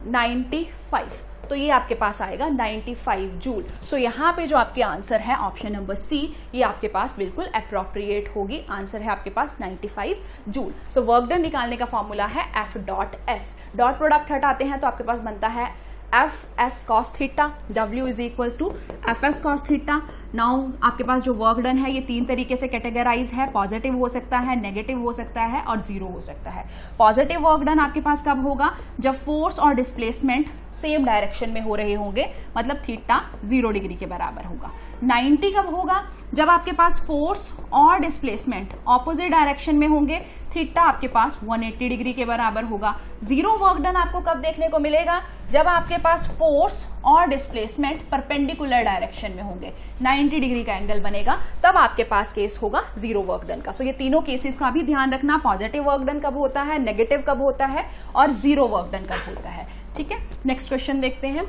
95। तो ये आपके पास आएगा 95 जूल। सो यहाँ पे जो आपके आंसर है ऑप्शन नंबर सी, ये आपके पास बिल्कुल अप्रोप्रिएट होगी। आंसर है आपके पास 95 जूल। सो वर्क डन निकालने का फॉर्मूला है F dot S. Dot product हटाते हैं तो आपके पास बनता है F S cos theta, W is equals to F S cos theta. Now आपके पास जो वर्क डन है ये 3 तरीके से कैटेगराइज है, पॉजिटिव हो सकता है, नेगेटिव हो सकता है और 0 हो सकता है। पॉजिटिव वर्क डन आपके पास कब होगा, जब फोर्स और डिस्प्लेसमेंट सेम डायरेक्शन में हो रहे होंगे, मतलब थीटा 0 डिग्री के बराबर होगा। 90 कब होगा, जब आपके पास फोर्स और डिस्प्लेसमेंट ऑपोजिट डायरेक्शन में होंगे, थीटा आपके पास 180 डिग्री के बराबर होगा। 0 वर्क डन आपको कब देखने को मिलेगा, जब आपके पास फोर्स और डिस्प्लेसमेंट परपेंडिकुलर डायरेक्शन में होंगे, 90 डिग्री का एंगल बनेगा, तब आपके पास केस होगा 0 वर्क डन का। सो ये तीनों केसेस का भी ध्यान रखना, पॉजिटिव वर्क डन कब होता है, नेगेटिव कब होता है और 0 वर्क डन कब होता है। ठीक है, नेक्स्ट क्वेश्चन देखते हैं।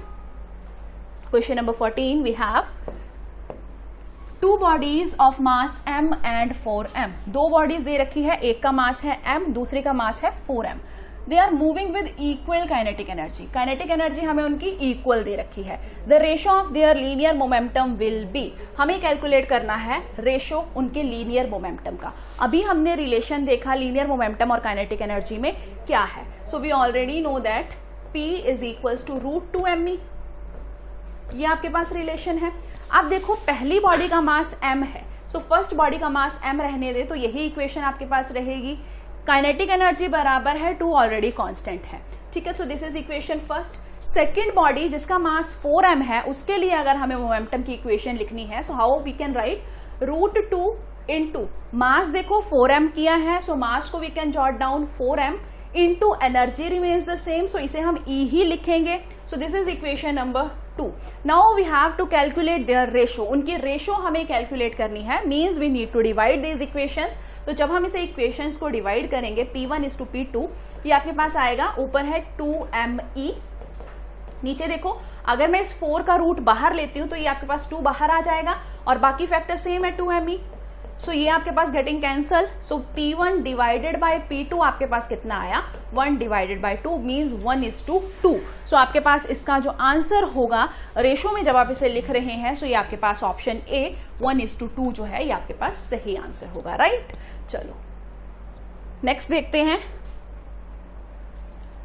Question number 14 we have 2 2 bodies of mass m and 4m, 2 bodies दे रखी है, एक का मास है m, दूसरे का मास है 4m. They are moving with equal kinetic energy, kinetic energy हमें उनकी इक्वल दे रखी है. The ratio of their linear momentum will be, हमें कैलकुलेट करना है रेशो उनके लीनियर मोमेंटम का. अभी हमने रिलेशन देखा लीनियर मोमेंटम और काइनेटिक एनर्जी में क्या है. So we already know that P is equals to √2me, ये आपके पास रिलेशन है. अब देखो पहली बॉडी का मास m है, सो फर्स्ट बॉडी का मास m रहने दे तो यही इक्वेशन आपके पास रहेगी. काइनेटिक एनर्जी बराबर है 2 ऑलरेडी कांस्टेंट है, ठीक है. So this is equation first. Second body जिसका मास 4m है, उसके लिए अगर हमें मोमेंटम की इक्वेशन लिखनी है, so how we can write √2 into mass, देखो 4m किया है, सो मास को we can jot down 4m into energy remains the same, so इसे हम E ही लिखेंगे. So this is equation number 2. Now we have to calculate their ratio, उनकी ratio हमें कैलकुलेट करनी है, means we need to divide these equations. तो जब हम इसे इक्वेशंस को डिवाइड करेंगे P1 is to P2, ये आपके पास आएगा, ऊपर है 2me, नीचे देखो अगर मैं इस 4 का रूट बाहर लेती हूं तो ये आपके पास 2 बाहर आ जाएगा और बाकी फैक्टर सेम है 2me. सो ये आपके पास getting cancel. So P1 divided by P2 आपके पास कितना आया, 1 divided by 2 means 1 is to 2. So आपके पास इसका जो आंसर होगा रेशो में जब आप इसे लिख रहे हैं, सो ये आपके पास ऑप्शन A 1 is to 2 जो है ये आपके पास सही आंसर होगा, राइट. चलो नेक्स्ट देखते हैं.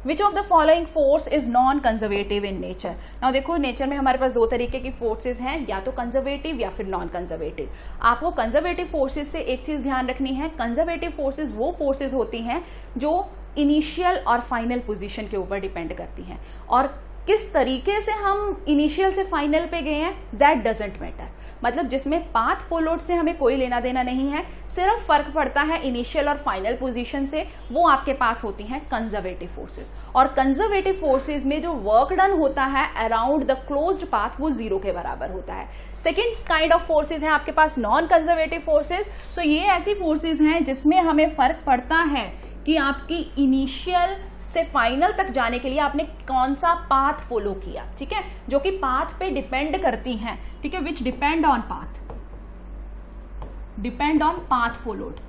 विच of the following force is non conservative in nature. Now देखो नेचर में हमारे पास 2 तरीके की फोर्सेज हैं, या तो कंजर्वेटिव या फिर नॉन कंजर्वेटिव. आपको कंजर्वेटिव फोर्सेज से एक चीज ध्यान रखनी है, कंजर्वेटिव फोर्सेज वो फोर्सेज होती हैं जो इनिशियल और फाइनल पोजीशन के ऊपर डिपेंड करती हैं, और किस तरीके से हम इनिशियल से फाइनल पे गए हैं दैट डजंट मैटर. मतलब जिसमें पाथ फॉलोड से हमें कोई लेना देना नहीं है, सिर्फ फर्क पड़ता है इनिशियल और फाइनल पोजीशन से, वो आपके पास होती हैं कंजर्वेटिव फोर्सेस. और कंजर्वेटिव फोर्सेस में जो वर्क डन होता है अराउंड द क्लोज्ड पाथ वो 0 के बराबर होता है. सेकेंड काइंड ऑफ फोर्सेज है आपके पास नॉन कंजर्वेटिव फोर्सेज. सो ये ऐसी फोर्सेज हैं जिसमें हमें फर्क पड़ता है कि आपकी इनिशियल से फाइनल तक जाने के लिए आपने कौन सा पाथ फॉलो किया, ठीक है, जो कि पाथ पे डिपेंड करती हैं, ठीक है, विच डिपेंड ऑन पाथ फॉलोड.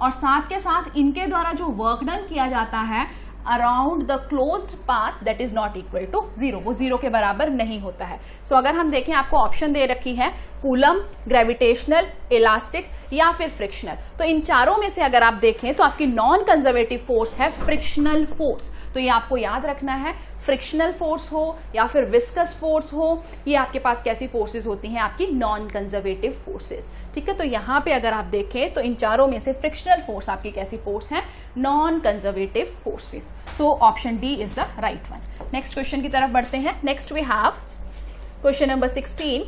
और साथ के साथ इनके द्वारा जो वर्क डन किया जाता है around the closed path that is not equal to 0, वो 0 के बराबर नहीं होता है. सो अगर हम देखें आपको ऑप्शन दे रखी है कूलम, ग्रेविटेशनल, इलास्टिक या फिर फ्रिक्शनल. तो इन चारों में से अगर आप देखें तो आपकी नॉन कंजर्वेटिव फोर्स है फ्रिक्शनल फोर्स. तो ये आपको याद रखना है, फ्रिक्शनल फोर्स हो या फिर विस्कस फोर्स हो, ये आपके पास कैसी फोर्सेस होती हैं, आपकी नॉन कंजर्वेटिव फोर्सेस, ठीक है. तो यहाँ पे अगर आप देखें तो इन चारों में से फ्रिक्शनल फोर्स आपकी कैसी फोर्स है, non conservative forces. So option D is the right one. Next question की तरफ बढ़ते हैं. Next we have question number 16.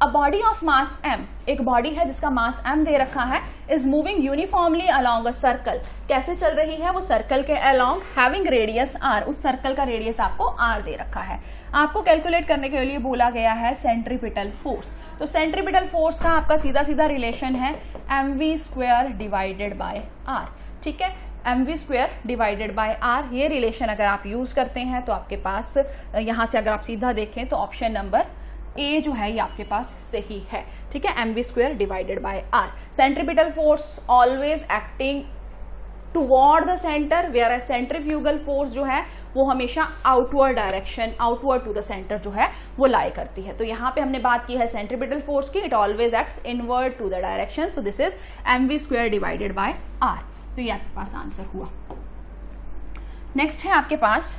A body of mass m, एक बॉडी है जिसका मास m दे रखा है, is moving uniformly along a circle. कैसे चल रही है, वो सर्कल के अलोंग, हैविंग रेडियस r, उस सर्कल का रेडियस आपको r दे रखा है. आपको कैलकुलेट करने के लिए बोला गया है सेंट्रीपिटल फोर्स. तो सेंट्रीपिटल फोर्स का आपका सीधा सीधा रिलेशन है mv² डिवाइडेड बाय r, ठीक है. mv² डिवाइडेड बाय r, ये रिलेशन अगर आप यूज करते हैं तो आपके पास यहां से अगर आप सीधा देखें तो ऑप्शन नंबर ए जो है ये आपके पास सही है, ठीक है. mv² divided by r. Centripetal force always acting toward the centre, where centrifugal force जो है वो हमेशा outward direction, outward to the centre जो है वो लाई करती है. तो यहाँ पे हमने बात की है सेंट्रीपिटल फोर्स की, it always acts inward to the direction. So this is mv² divided by r. तो ये आपके पास आंसर हुआ. नेक्स्ट है आपके पास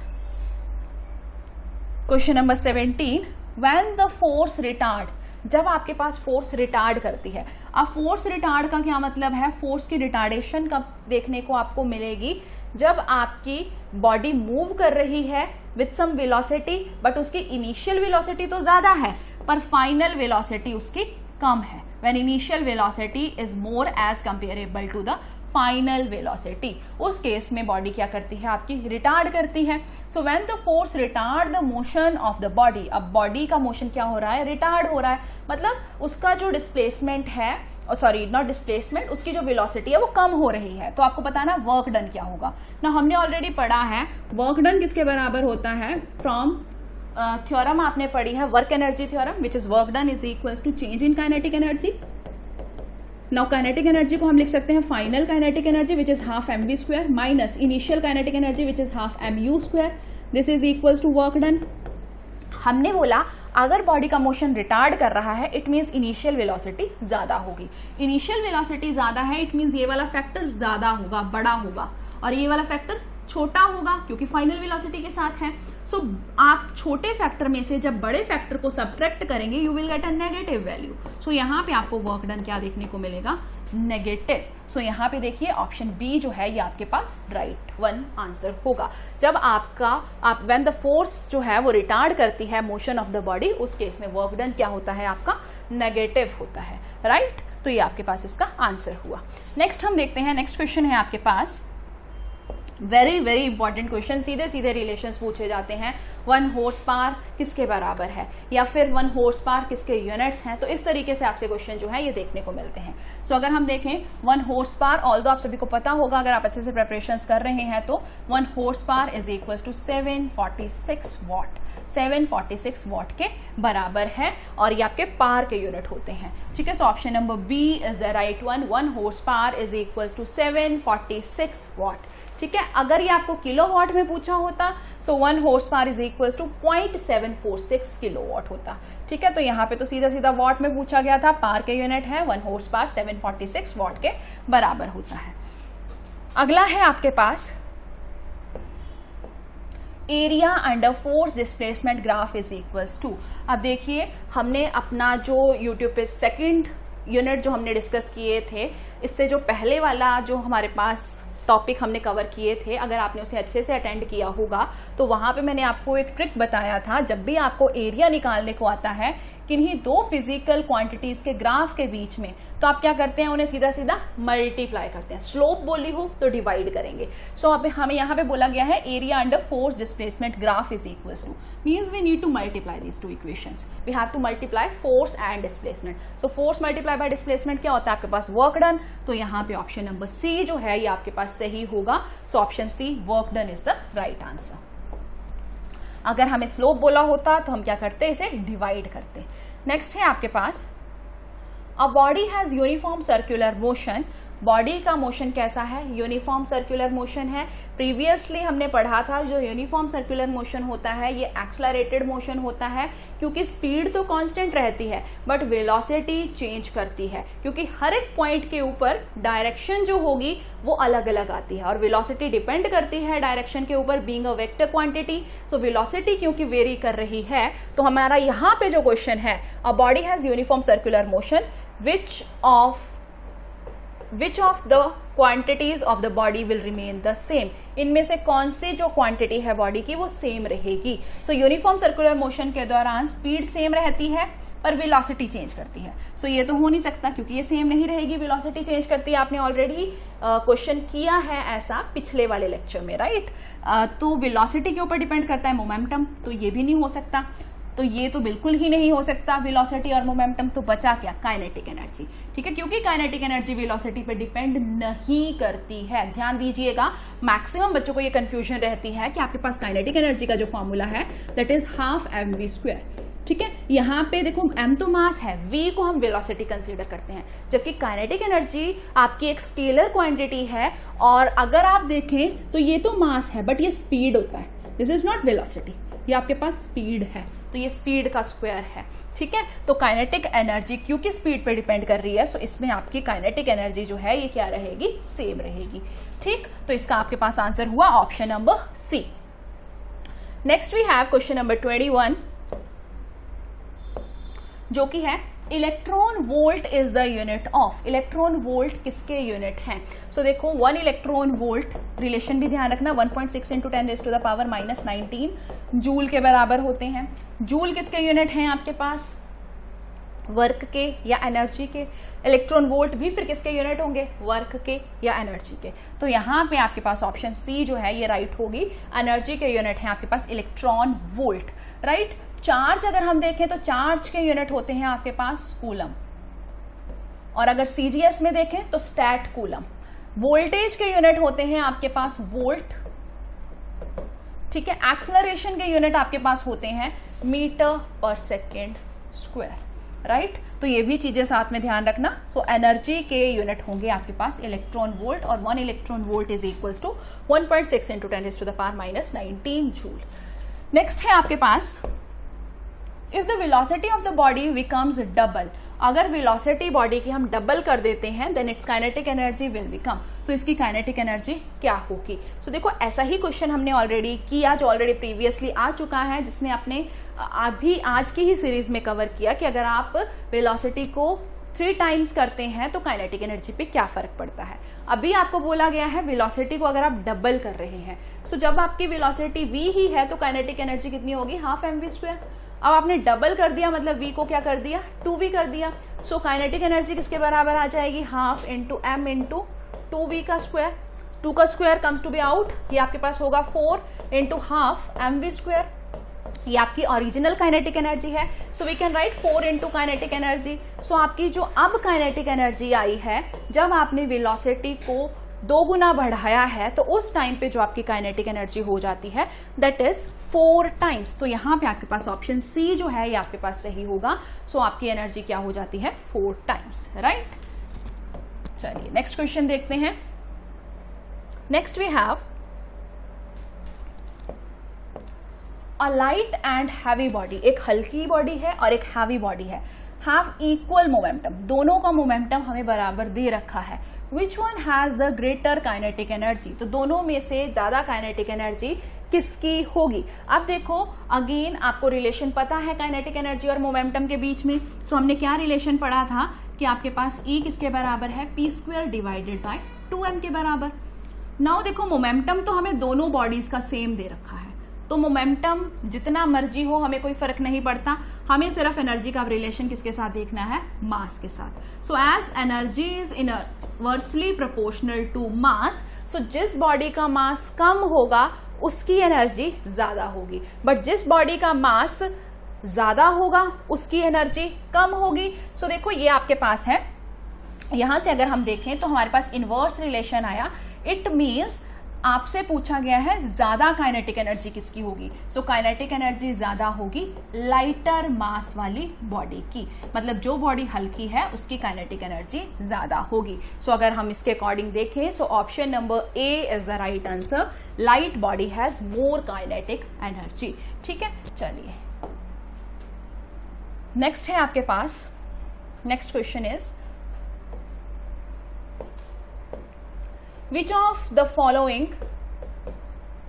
question number 17. When the force retard, जब आपके पास फोर्स रिटार्ड करती है. अब फोर्स रिटार्ड का क्या मतलब है, फोर्स की रिटार्डेशन कब देखने को आपको मिलेगी, जब आपकी बॉडी मूव कर रही है विथ सम वेलोसिटी, बट उसकी इनिशियल वेलोसिटी तो ज्यादा है पर फाइनल वेलोसिटी उसकी कम है. When initial velocity is more as comparable to the final velocity, उस केस में बॉडी क्या करती है, आपकी रिटार्ड करती है. So when the force retard the motion of the body, अब बॉडी का मोशन क्या हो रहा है, रिटार्ड हो रहा है, मतलब उसका जो डिस्प्लेसमेंट है, सॉरी नॉट डिस्प्लेसमेंट, उसकी जो वेलोसिटी है वो कम हो रही है. तो आपको पता है ना वर्क डन क्या होगा ना, हमने ऑलरेडी पढ़ा है वर्क डन किसके बराबर होता है, फ्रॉम थ्योरम आपने पढ़ी है work energy theorem, which is work done is equals to change in kinetic energy. Now kinetic energy को हम लिख सकते हैं final kinetic energy which is half mv square minus initial kinetic energy which is half mu square, this is equals to work done. हमने बोला अगर body का motion retard कर रहा है इट मीन्स इनिशियल वेलोसिटी ज्यादा होगी, इनिशियल वेलोसिटी ज्यादा है इट मीन्स ये वाला फैक्टर ज्यादा होगा, बड़ा होगा, और ये वाला फैक्टर छोटा होगा क्योंकि फाइनल वेलोसिटी के साथ है। सो आप छोटे फैक्टर में से जब बड़े फैक्टर को सब्ट्रैक्ट करेंगे you will get a negative value. So यहाँ पे आपको वर्क डन क्या देखने को मिलेगा, नेगेटिव। सो यहाँ पे देखिए ऑप्शन बी जो है ये आपके पास राइट वन आंसर होगा। जब आप व्हेन द फोर्स जो है वो रिटार्ड करती है मोशन ऑफ द बॉडी, उस केस में वर्क डन क्या होता है आपका, नेगेटिव होता है, राइट। तो ये आपके पास इसका आंसर हुआ। नेक्स्ट हम देखते हैं, नेक्स्ट क्वेश्चन है आपके पास वेरी वेरी इंपॉर्टेंट क्वेश्चन, सीधे सीधे रिलेशंस पूछे जाते हैं। 1 हॉर्स पावर किसके बराबर है, या फिर 1 हॉर्स पावर किसके यूनिट्स हैं, तो इस तरीके से आपसे क्वेश्चन जो है ये देखने को मिलते हैं। सो अगर हम देखें 1 हॉर्स पावर, ऑल्दो आप सभी को पता होगा अगर आप अच्छे से प्रिपरेशंस कर रहे हैं तो 1 horse power is equal to 746 watt, 746 watt के बराबर है, और ये आपके पावर के यूनिट होते हैं, ठीक है। So option number B is the right one, 1 horse power is equal to 746 watt, ठीक है। अगर ये आपको किलोवाट में पूछा होता so 1 horse power is equal to 0.746 kilowatt होता, ठीक है। तो यहाँ पे तो सीधा सीधा वॉट में पूछा गया था, पावर के यूनिट है, 1 हॉर्स पावर 746 वॉट के बराबर होता है। अगला है आपके पास area under force displacement graph is equals to. अब देखिए हमने अपना जो यूट्यूब पे सेकंड यूनिट जो हमने डिस्कस किए थे, इससे जो पहले वाला जो हमारे पास टॉपिक हमने कवर किए थे, अगर आपने उसे अच्छे से अटेंड किया होगा तो वहां पे मैंने आपको एक ट्रिक बताया था, जब भी आपको एरिया निकालने को आता है किन्हीं दो फिजिकल क्वांटिटीज के ग्राफ के बीच में, तो आप क्या करते हैं, उन्हें सीधा सीधा मल्टीप्लाई करते हैं। स्लोप बोली हो तो डिवाइड करेंगे। सो अब हमें यहाँ पे बोला गया है area under force displacement graph is equal to, means we need to multiply these two equations, we have to multiply force and displacement. So force multiply by displacement क्या होता है आपके पास, वर्क डन। तो यहाँ पे ऑप्शन नंबर सी जो है ये आपके पास सही होगा। So option C work done is the right answer. अगर हमें स्लोप बोला होता तो हम क्या करते, इसे डिवाइड करते। नेक्स्ट है आपके पास a body has uniform circular motion, body का मोशन कैसा है, यूनिफॉर्म सर्कुलर मोशन है। प्रीवियसली हमने पढ़ा था जो यूनिफॉर्म सर्कुलर मोशन होता है ये एक्सलरेटेड मोशन होता है, क्योंकि स्पीड तो कांस्टेंट रहती है बट वेलोसिटी चेंज करती है, क्योंकि हर एक पॉइंट के ऊपर डायरेक्शन जो होगी वो अलग अलग आती है, और वेलोसिटी डिपेंड करती है डायरेक्शन के ऊपर, being a vector quantity. So velocity क्योंकि वेरी कर रही है, तो हमारा यहाँ पे जो क्वेश्चन है अ body has uniform circular motion, which of the quantities of the body will remain the same, इनमें से कौन सी जो क्वांटिटी है बॉडी की वो सेम रहेगी। सो यूनिफॉर्म सर्कुलर मोशन के दौरान स्पीड सेम रहती है पर वेलोसिटी चेंज करती है। सो ये तो हो नहीं सकता क्योंकि ये सेम नहीं रहेगी, वेलोसिटी चेंज करती है। आपने ऑलरेडी क्वेश्चन किया है ऐसा पिछले वाले लेक्चर में, राइट। तो वेलोसिटी के ऊपर डिपेंड करता है मोमेंटम, तो ये भी नहीं हो सकता, तो ये तो बिल्कुल ही नहीं हो सकता वेलोसिटी और मोमेंटम। तो बचा क्या, काइनेटिक एनर्जी, ठीक है, क्योंकि काइनेटिक एनर्जी वेलोसिटी पे डिपेंड नहीं करती है। ध्यान दीजिएगा, मैक्सिमम बच्चों को ये कंफ्यूजन रहती है कि आपके पास काइनेटिक एनर्जी का जो फॉर्मूला है that is half mv square, ठीक है। यहाँ पे देखो m तो मास है, v को हम वेलोसिटी कंसीडर करते हैं, जबकि काइनेटिक एनर्जी आपकी एक स्केलर क्वांटिटी है, और अगर आप देखें तो ये तो मास है बट ये स्पीड होता है, दिस इज नॉट वेलोसिटी, ये आपके पास स्पीड है, तो ये स्पीड का स्क्वायर है, ठीक है। तो काइनेटिक एनर्जी क्योंकि स्पीड पे डिपेंड कर रही है, सो इसमें आपकी काइनेटिक एनर्जी जो है ये क्या रहेगी, सेम रहेगी, ठीक। तो इसका आपके पास आंसर हुआ option number C. Next we have question number 21 जो कि है electron volt is the unit of, electron volt किसके यूनिट हैं। सो देखो 1 इलेक्ट्रॉन वोल्ट, रिलेशन भी ध्यान रखना, 1.6 × 10⁻⁻⁻19 जूल के बराबर होते हैं। जूल किसके यूनिट हैं आपके पास, वर्क के या एनर्जी के। इलेक्ट्रॉन वोल्ट भी फिर किसके यूनिट होंगे, वर्क के या एनर्जी के। तो यहाँ पे आपके पास ऑप्शन सी जो है ये राइट होगी, एनर्जी के यूनिट है आपके पास इलेक्ट्रॉन वोल्ट, राइट। चार्ज अगर हम देखें तो चार्ज के यूनिट होते हैं आपके पास कूलम, और अगर सीजीएस में देखें तो स्टैट कूलम। वोल्टेज के यूनिट होते हैं आपके पास वोल्ट, ठीक है। एक्सेलरेशन के यूनिट आपके पास होते हैं मीटर पर सेकेंड स्क्वायर, राइट। तो ये भी चीजें साथ में ध्यान रखना। सो एनर्जी के यूनिट होंगे आपके पास इलेक्ट्रॉन वोल्ट, और 1 electron volt is equals to 1.6 × 10⁻⁻19 joule. Next है आपके पास, if the velocity of the body becomes double, अगर वेलोसिटी बॉडी की हम डबल कर देते हैं then its kinetic energy will become, तो इसकी काइनेटिक एनर्जी क्या होगी। सो देखो ऐसा ही क्वेश्चन हमने ऑलरेडी किया, जो ऑलरेडी प्रीवियसली आ चुका है, जिसमें आपने अभी आज की ही सीरीज में कवर किया कि अगर आप वेलोसिटी को 3 टाइम्स करते हैं तो काइनेटिक एनर्जी पे क्या फर्क पड़ता है। अभी आपको बोला गया है वेलोसिटी को अगर आप डबल कर रहे हैं, सो जब आपकी वेलोसिटी v ही है तो काइनेटिक एनर्जी कितनी होगी, हाफ mv²। अब आपने डबल कर दिया मतलब v को क्या कर दिया, 2v कर दिया। सो काइनेटिक एनर्जी किसके बराबर आ जाएगी, half into m into 2v का स्क्वायर। 2 का square comes to be out, ये आपके पास होगा 4 इंटू हाफ mv²। ये आपकी ओरिजिनल काइनेटिक एनर्जी है। So we can write 4 into kinetic energy. So आपकी जो अब काइनेटिक एनर्जी आई है, जब आपने वेलोसिटी को 2 गुना बढ़ाया है, तो उस टाइम पे जो आपकी काइनेटिक एनर्जी हो जाती है दैट इज 4 टाइम्स। तो यहाँ पे आपके पास ऑप्शन सी जो है ये आपके पास सही होगा। सो आपकी एनर्जी क्या हो जाती है, 4 टाइम्स, राइट। चलिए नेक्स्ट क्वेश्चन देखते हैं। Next we have a light and heavy body, एक हल्की बॉडी है और एक हैवी बॉडी है, हैव इक्वल मोमेंटम, दोनों का मोमेंटम हमें बराबर दे रखा है। Which one has the greater kinetic energy, तो दोनों में से ज्यादा काइनेटिक एनर्जी किसकी होगी। अब देखो अगेन आपको रिलेशन पता है काइनेटिक एनर्जी और मोमेंटम के बीच में। सो हमने क्या रिलेशन पढ़ा था कि आपके पास E किसके बराबर है, p² डिवाइडेड बाय 2m के बराबर। नाउ देखो मोमेंटम तो हमें दोनों बॉडीज का सेम दे रखा है, तो मोमेंटम जितना मर्जी हो हमें कोई फर्क नहीं पड़ता, हमें सिर्फ एनर्जी का रिलेशन किसके साथ देखना है, मास के साथ। So as energy is inversely proportional to mass, so जिस बॉडी का मास कम होगा उसकी एनर्जी ज्यादा होगी, बट जिस बॉडी का मास ज्यादा होगा उसकी एनर्जी कम होगी। सो देखो ये आपके पास है, यहां से अगर हम देखें तो हमारे पास इनवर्स रिलेशन आया। इट मीन्स आपसे पूछा गया है ज्यादा काइनेटिक एनर्जी किसकी होगी। सो काइनेटिक एनर्जी ज्यादा होगी लाइटर मास वाली बॉडी की, मतलब जो बॉडी हल्की है उसकी काइनेटिक एनर्जी ज्यादा होगी। सो अगर हम इसके अकॉर्डिंग देखें so option number A is the right answer, light body has more kinetic energy. ठीक है, चलिए नेक्स्ट है आपके पास, next question is which of the following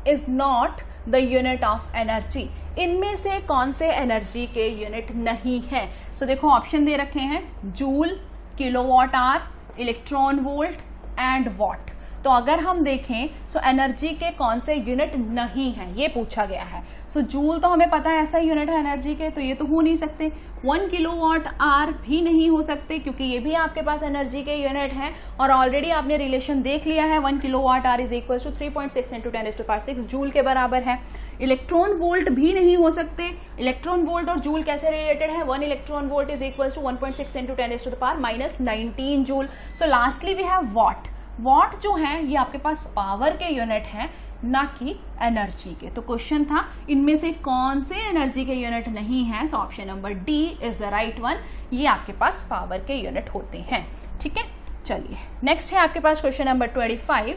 is not the unit of energy, इनमें से कौन से एनर्जी के यूनिट नहीं है। सो देखो ऑप्शन दे रखे हैं joule, kilowatt hour, electron volt and what. तो अगर हम देखें सो एनर्जी के कौन से यूनिट नहीं है ये पूछा गया है। सो जूल तो हमें पता है ऐसा यूनिट है एनर्जी के, तो ये तो हो नहीं सकते। 1 किलोवाट आवर भी नहीं हो सकते क्योंकि ये भी आपके पास एनर्जी के यूनिट है और ऑलरेडी आपने रिलेशन देख लिया है, 1 kilowatt hour is equal to 3.6 × 10⁻⁶ joule के बराबर है। इलेक्ट्रॉन वोल्ट भी नहीं हो सकते, इलेक्ट्रॉन वोल्ट और जूल कैसे रिलेटेड है, 1 electron volt is equal to 1.6 × 10⁻⁻19 joule. So lastly we have watt. Watt जो है ये आपके पास पावर के यूनिट है ना कि एनर्जी के। तो क्वेश्चन था इनमें से कौन से एनर्जी के यूनिट नहीं है, so option number D is the right one, ये आपके पास पावर के यूनिट होते हैं। ठीक है, चलिए नेक्स्ट है आपके पास question number 25।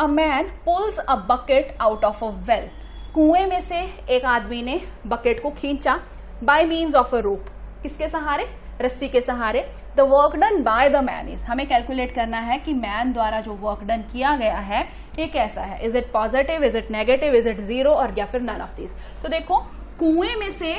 A man pulls a bucket out of a well, कुएं में से एक आदमी ने बकेट को खींचा by means of a rope, किसके सहारे, रस्सी के सहारे। The work done by the man is, हमें कैलकुलेट करना है कि मैन द्वारा जो वर्क डन किया गया है ये कैसा है, is it positive, is it negative, is it zero और या फिर नन ऑफ दिस। तो देखो कुएं में से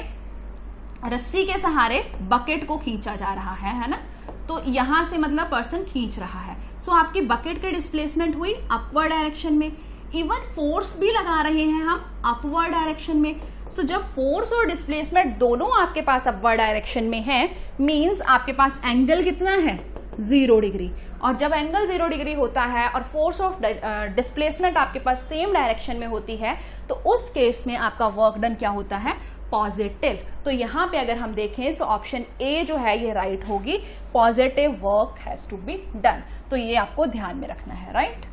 रस्सी के सहारे बकेट को खींचा जा रहा है ना, तो यहां से मतलब पर्सन खींच रहा है। सो आपकी बकेट की डिस्प्लेसमेंट हुई अपवर्ड डायरेक्शन में, इवन फोर्स भी लगा रहे हैं हम अपवर्ड डायरेक्शन में। सो जब फोर्स और डिस्प्लेसमेंट दोनों आपके पास अपवर्ड डायरेक्शन में है मींस आपके पास एंगल कितना है, 0 डिग्री। और जब एंगल 0 डिग्री होता है और फोर्स ऑफ डिस्प्लेसमेंट आपके पास सेम डायरेक्शन में होती है तो उस केस में आपका वर्क डन क्या होता है, पॉजिटिव। तो यहां पे अगर हम देखें सो ऑप्शन ए जो है ये राइट होगी, positive work has to be done. तो ये आपको ध्यान में रखना है, राइट।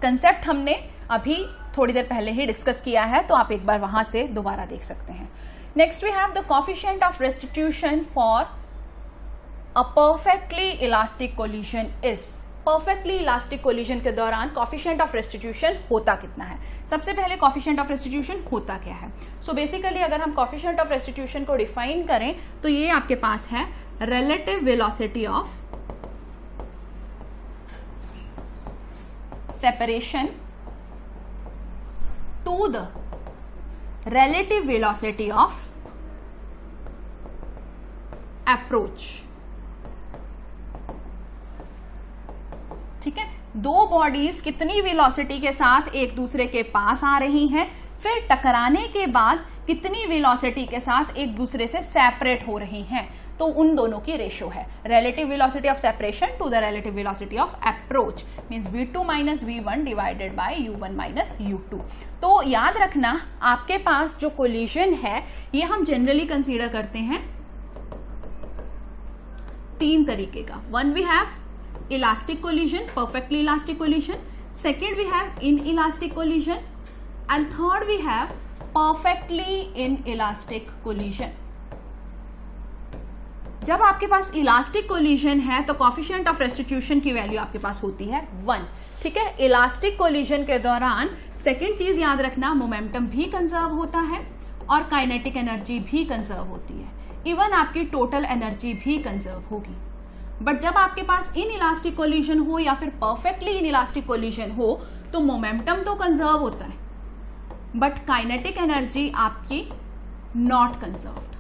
कंसेप्ट हमने अभी थोड़ी देर पहले ही डिस्कस किया है, तो आप एक बार वहां से दोबारा देख सकते हैं। Next we have the coefficient of restitution for a perfectly elastic collision is. Perfectly elastic collision के दौरान कोएफिशिएंट ऑफ रेस्टिट्यूशन होता कितना है? सबसे पहले कोएफिशिएंट ऑफ रेस्टिट्यूशन होता क्या है? सो बेसिकली अगर हम कोएफिशिएंट ऑफ रेस्टिट्यूशन को डिफाइन करें तो ये आपके पास है relative velocity of separation to the relative velocity of approach। ठीक है, दो बॉडीज कितनी वेलोसिटी के साथ एक दूसरे के पास आ रही हैं, फिर टकराने के बाद कितनी वेलोसिटी के साथ एक दूसरे से सेपरेट हो रही हैं, तो उन दोनों की रेशो है relative velocity of separation to the relative velocity of approach, means v2 minus v1 divided by u1 minus u2। तो याद रखना आपके पास जो कोलिजन है ये हम जनरली कंसीडर करते हैं तीन तरीके का। One we have elastic collision, perfectly elastic collision, second we have inelastic collision, and third we have perfectly inelastic collision. जब आपके पास इलास्टिक कोलिजन है तो कोएफिशिएंट ऑफ रेस्टिट्यूशन की वैल्यू आपके पास होती है 1। ठीक है, इलास्टिक कोलिजन के दौरान सेकेंड चीज याद रखना, मोमेंटम भी कंजर्व होता है और काइनेटिक एनर्जी भी कंजर्व होती है, इवन आपकी टोटल एनर्जी भी कंजर्व होगी। बट जब आपके पास इनइलास्टिक कोलिजन हो या फिर परफेक्टली इनइलास्टिक कोलिजन हो तो मोमेंटम तो कंजर्व होता है बट काइनेटिक एनर्जी आपकी नॉट कंजर्व्ड।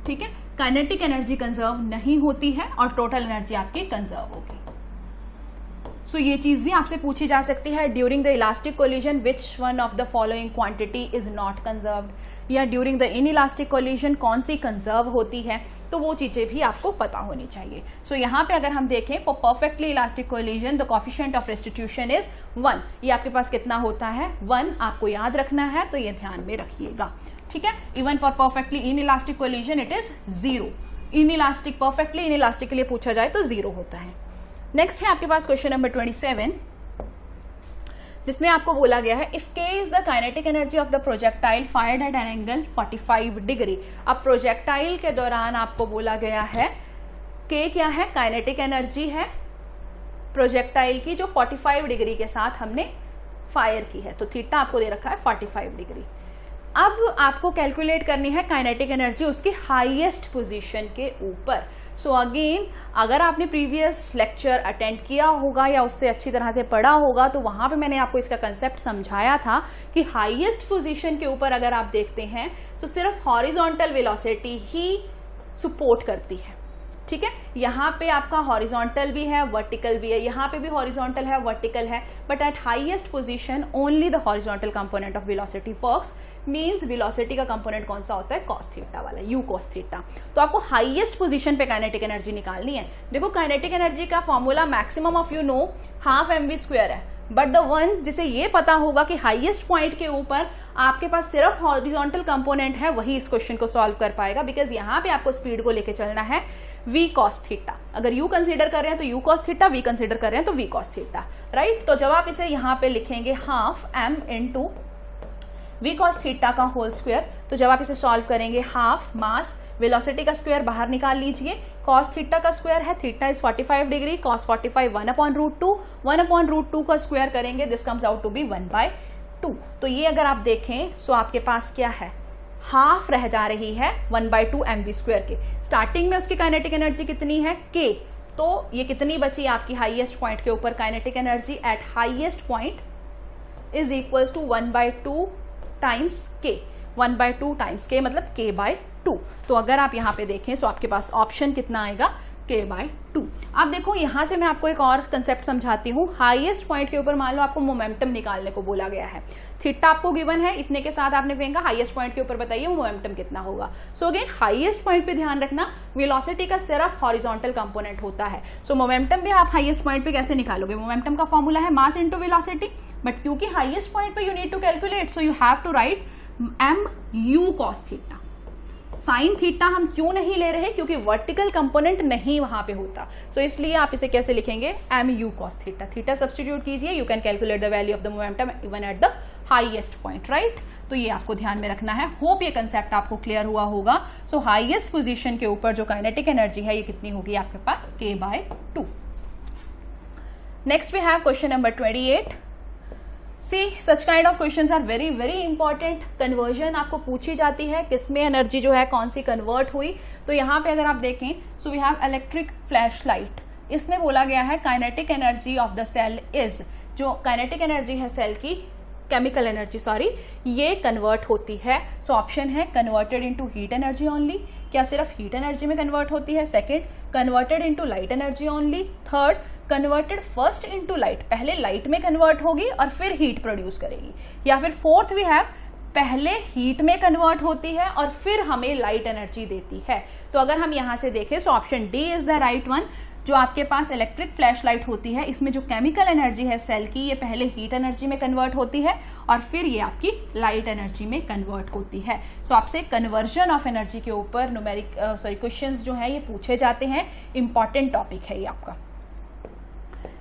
ठीक है, काइनेटिक एनर्जी कंजर्व नहीं होती है और टोटल एनर्जी आपकी कंजर्व होगी। सो ये चीज भी आपसे पूछी जा सकती है, during the elastic collision which one of the following quantity is not conserved, या ड्यूरिंग द इनइलास्टिक कोलिजन कौन सी कंजर्व होती है, तो वो चीजें भी आपको पता होनी चाहिए। सो यहाँ पे अगर हम देखें for perfectly elastic collision the coefficient of restitution is 1। ये आपके पास कितना होता है? 1 आपको याद रखना है, तो ये ध्यान में रखिएगा। ठीक है, even for perfectly inelastic collision it is 0। Inelastic, perfectly inelastic के लिए पूछा जाए तो 0 होता है। नेक्स्ट है आपके पास क्वेश्चन नंबर 27, जिसमें आपको बोला गया है if k is the kinetic energy of the projectile fired eight an angle 45 degree. अब प्रोजेक्टाइल के दौरान आपको बोला गया है k क्या है? काइनेटिक एनर्जी है प्रोजेक्टाइल की जो 45 डिग्री के साथ हमने फायर की है, तो थीटा आपको दे रखा है 45 डिग्री। अब आपको कैलकुलेट करनी है काइनेटिक एनर्जी उसकी हाईएस्ट पोजीशन के ऊपर। सो अगेन अगर आपने प्रीवियस लेक्चर अटेंड किया होगा या उससे अच्छी तरह से पढ़ा होगा तो वहां पे मैंने आपको इसका कंसेप्ट समझाया था कि हाईएस्ट पोजीशन के ऊपर अगर आप देखते हैं तो सिर्फ हॉरिजॉन्टल वेलोसिटी ही सपोर्ट करती है। ठीक है, यहाँ पे आपका हॉरिजॉन्टल भी है, वर्टिकल भी है, यहाँ पे भी हॉरिजॉन्टल है, वर्टिकल है, but at highest position only the horizontal component of velocity works. Means velocity का कंपोनेंट कौन सा होता है? कॉस थीटा वाला, यू कॉस थीटा। तो आपको हाईएस्ट पोजीशन पे काइनेटिक एनर्जी निकालनी है। देखो काइनेटिक एनर्जी का formula maximum of you know half mv², है, बट द वन जिसे ये पता होगा कि हाईएस्ट पॉइंट के ऊपर आपके पास सिर्फ हॉरिजॉन्टल कंपोनेंट है वही इस क्वेश्चन को सॉल्व कर पाएगा, बिकॉज यहाँ पे आपको स्पीड को लेके चलना है v cos थीटा। अगर u कंसीडर कर रहे हैं तो u cos theta, v consider कर रहे हैं तो v cos थीटा, राइट। तो जब आप इसे यहाँ पे लिखेंगे half m into v cos theta का होल स्क्वायर, तो जब आप इसे सॉल्व करेंगे हाफ मास वेलोसिटी का स्क्वायर बाहर निकाल लीजिए, cos थीटा का स्क्वायर है, थीटा इज 45 डिग्री, cos 45 1/√2, 1/√2 का स्क्वायर करेंगे, this comes out to be 1/2। तो ये अगर आप देखें सो आपके पास क्या है? हाफ रह जा रही है 1/2 mv² के। स्टार्टिंग में उसकी काइनेटिक एनर्जी कितनी है? k। तो ये कितनी बची आपकी हाईएस्ट पॉइंट के ऊपर? Kinetic energy at highest point is equals to 1/2 times k। 1/2 times k मतलब k/2। तो अगर आप यहाँ पे देखें तो आपके पास ऑप्शन कितना आएगा? k/2। अब देखो यहाँ से मैं आपको एक और कंसेप्ट समझाती हूँ। हाईएस्ट पॉइंट के ऊपर मान लो आपको मोमेंटम निकालने को बोला गया है, थीटा आपको गिवन है, इतने के साथ आपने फेंका, हाईएस्ट पॉइंट के ऊपर बताइए मोमेंटम कितना होगा। सो अगेन हाईएस्ट पॉइंट पे ध्यान रखना, वेलोसिटी का सिर्फ हॉरिजॉन्टल कंपोनेंट होता है। सो मोमेंटम भी आप हाईएस्ट पॉइंट पे कैसे निकालोगे? मोमेंटम का फॉर्मूला है मास इंटू वेलोसिटी, बट क्योंकि हाईएस्ट पॉइंट पे you need to calculate, so you have to write m u cos थीटा। साइन थीटा हम क्यों नहीं ले रहे, क्योंकि वर्टिकल कंपोनेंट नहीं वहां पे होता, सो इसलिए आप इसे कैसे लिखेंगे, mu cos theta, theta substitute कीजिए, you can calculate the value of the momentum even at the highest point, right. तो ये आपको ध्यान में रखना है। होप ये कंसेप्ट आपको क्लियर हुआ होगा। सो हाईएस्ट पोजीशन के ऊपर जो काइनेटिक एनर्जी है ये कितनी होगी आपके पास, k/2। Next we have question number 28। See such kind of questions are very very important. Conversion आपको पूछी जाती है, किसमें एनर्जी जो है कौन सी कन्वर्ट हुई। तो यहाँ पे अगर आप देखें, so we have electric flash light, इसमें बोला गया है kinetic energy of the cell is, जो काइनेटिक एनर्जी है सेल की, केमिकल एनर्जी सॉरी, ये कन्वर्ट होती है। सो ऑप्शन है converted into heat energy only, क्या सिर्फ हीट एनर्जी में कन्वर्ट होती है। Second, converted into light energy only. Third, converted first into light, पहले लाइट में कन्वर्ट होगी और फिर हीट प्रोड्यूस करेगी। या फिर फोर्थ वी हैव, पहले हीट में कन्वर्ट होती है और फिर हमें लाइट एनर्जी देती है। तो अगर हम यहां से देखें, so option D is the right one. जो आपके पास इलेक्ट्रिक फ्लैश लाइट होती है, इसमें जो केमिकल एनर्जी है सेल की, ये पहले हीट एनर्जी में कन्वर्ट होती है और फिर ये आपकी लाइट एनर्जी में कन्वर्ट होती है। सो आपसे कन्वर्जन ऑफ एनर्जी के ऊपर न्यूमेरिक क्वेश्चंस जो है ये पूछे जाते हैं, इंपॉर्टेंट टॉपिक है ये आपका।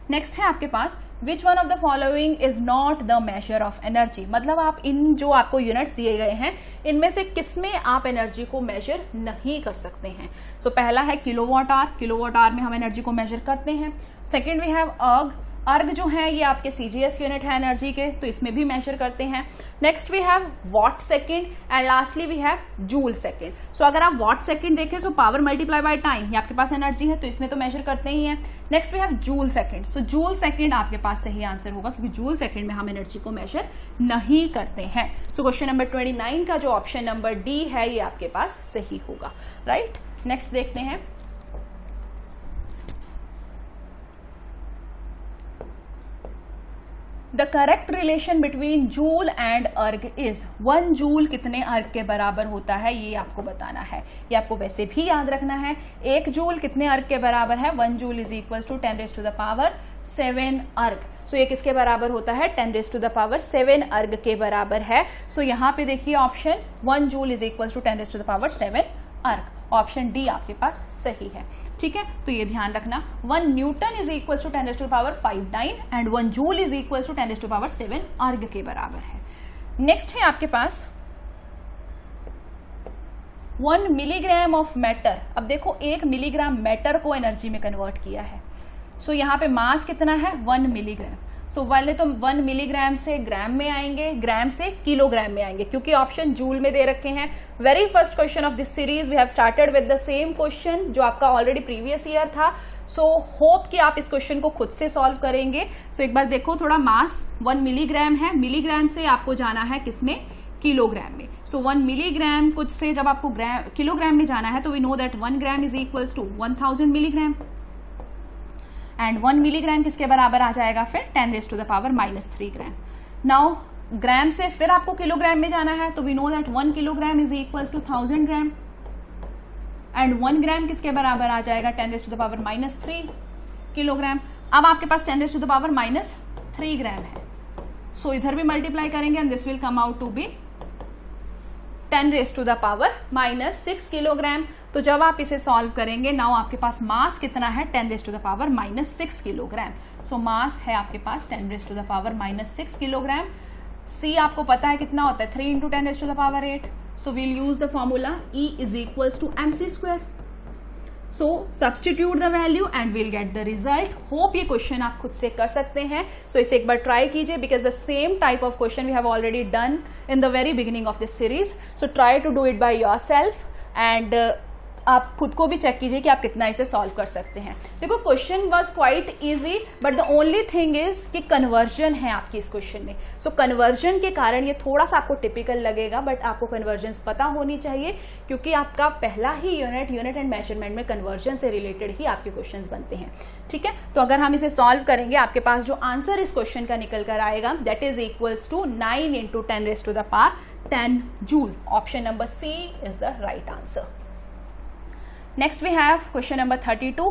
नेक्स्ट है आपके पास, which one of the following is not the measure of energy, मतलब आप इन जो आपको यूनिट्स दिए गए हैं इनमें से किसमें आप एनर्जी को मेजर नहीं कर सकते हैं। सो पहला है किलोवाट आवर, किलोवाट आवर में हम एनर्जी को मेजर करते हैं। सेकेंड वी हैव अर्ग, अर्ग जो है ये आपके सीजीएस यूनिट है एनर्जी के, तो इसमें भी मेजर करते हैं। Next we have watt second and lastly we have joule second. So अगर आप वॉट सेकेंड देखें, so power multiply by time, ये आपके पास एनर्जी है तो इसमें तो मेजर करते ही हैं। Next we have joule second. So joule second आपके पास सही आंसर होगा, क्योंकि जूल सेकेंड में हम एनर्जी को मेजर नहीं करते हैं। सो क्वेश्चन नंबर 29 का जो ऑप्शन नंबर डी है ये आपके पास सही होगा, राइट। नेक्स्ट देखते हैं, the correct relation between joule and अर्ग इज, 1 जूल कितने अर्ग के बराबर होता है ये आपको बताना है। ये आपको वैसे भी याद रखना है, 1 जूल कितने अर्ग के बराबर है, 1 जूल इज इक्वल टू 10⁻7 अर्ग। सो ये किसके बराबर होता है, 10⁻7 अर्ग के बराबर है। सो यहाँ पे देखिए option 1 joule is equal to 10⁻7 erg, option D आपके पास सही है, ठीक है। तो ये ध्यान रखना, 1 newton is equal to 10⁵ and 1 joule is equal to 10⁻7 erg के बराबर है। नेक्स्ट है आपके पास 1 मिलीग्राम ऑफ मैटर। अब देखो 1 मिलीग्राम मैटर को एनर्जी में कन्वर्ट किया है। सो यहाँ पे मास कितना है, 1 मिलीग्राम। सो पहले तो 1 मिलीग्राम से ग्राम में आएंगे, ग्राम से किलोग्राम में आएंगे, क्योंकि ऑप्शन जूल में दे रखे हैं। Very first question of this series we have started with the same question जो आपका ऑलरेडी प्रीवियस ईयर था। सो होप कि आप इस क्वेश्चन को खुद से सॉल्व करेंगे। सो एक बार देखो, थोड़ा मास 1 मिलीग्राम है, मिलीग्राम से आपको जाना है किसमें, किलोग्राम में। सो 1 मिलीग्राम कुछ से जब आपको किलोग्राम में जाना है तो we know that 1 gram is equal to 1000 milligram and 1 milligram किसके बराबर आ जाएगा फिर, 10⁻³ ग्राम। नाउ ग्राम से फिर आपको किलोग्राम में जाना है तो we know that 1 kilogram is equal to 1000 gram and 1 gram किसके बराबर आ जाएगा, 10⁻³ किलोग्राम। अब आपके पास 10⁻³ ग्राम है। सो इधर भी मल्टीप्लाई करेंगे and this will come out to be 10⁻⁻6 kilogram. तो जब आप इसे सॉल्व करेंगे, नाउ आपके पास मास कितना है, 10⁻⁻6 किलोग्राम। सो मास है आपके पास 10⁻⁻6 किलोग्राम। सी आपको पता है कितना होता है, 3 × 10⁸ so we'll use the formula E is equal to mc²। So substitute the value and will get the result. Hope ये क्वेश्चन आप खुद से कर सकते हैं। सो इसे एक बार ट्राई कीजिए, because the same type of question we have already done in the very beginning of this series. So try to do it by yourself and आप खुद को भी चेक कीजिए कि आप कितना इसे सॉल्व कर सकते हैं। देखो question was quite easy, but the only thing is कि कन्वर्जन है आपकी इस क्वेश्चन में। सो कन्वर्जन के कारण ये थोड़ा सा आपको टिपिकल लगेगा, बट आपको कन्वर्जन्स पता होनी चाहिए, क्योंकि आपका पहला ही यूनिट एंड मेजरमेंट में कन्वर्जन से रिलेटेड ही आपके क्वेश्चंस बनते हैं, ठीक है। तो अगर हम इसे सॉल्व करेंगे, आपके पास जो आंसर इस क्वेश्चन का निकल कर आएगा that is equals to 9 × 10⁻10 joule. Option number C is the right answer. Next we have question number 32.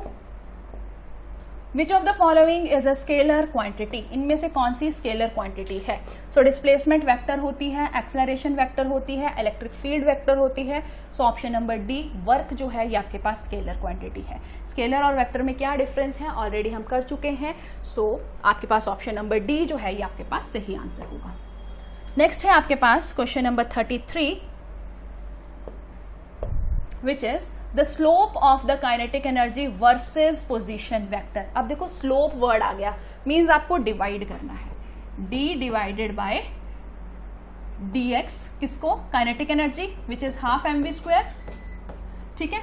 Which of the following is a scalar quantity, इनमें से कौन सी स्केलर क्वांटिटी है? सो डिस्प्लेसमेंट वेक्टर होती है, एक्सेलरेशन वेक्टर होती है, electric field vector होती है। So option number D, work जो है ये आपके पास स्केलर क्वांटिटी है। स्केलर और वेक्टर में क्या डिफरेंस है ऑलरेडी हम कर चुके हैं। सो आपके पास ऑप्शन नंबर डी जो है ये आपके पास सही आंसर होगा। नेक्स्ट है आपके पास question number 33, which is the slope of the kinetic energy versus position vector. अब देखो स्लोप वर्ड आ गया, मींस आपको डिवाइड करना है, d डिवाइडेड बाय dx, किसको? Kinetic energy which is half mv²। ठीक है,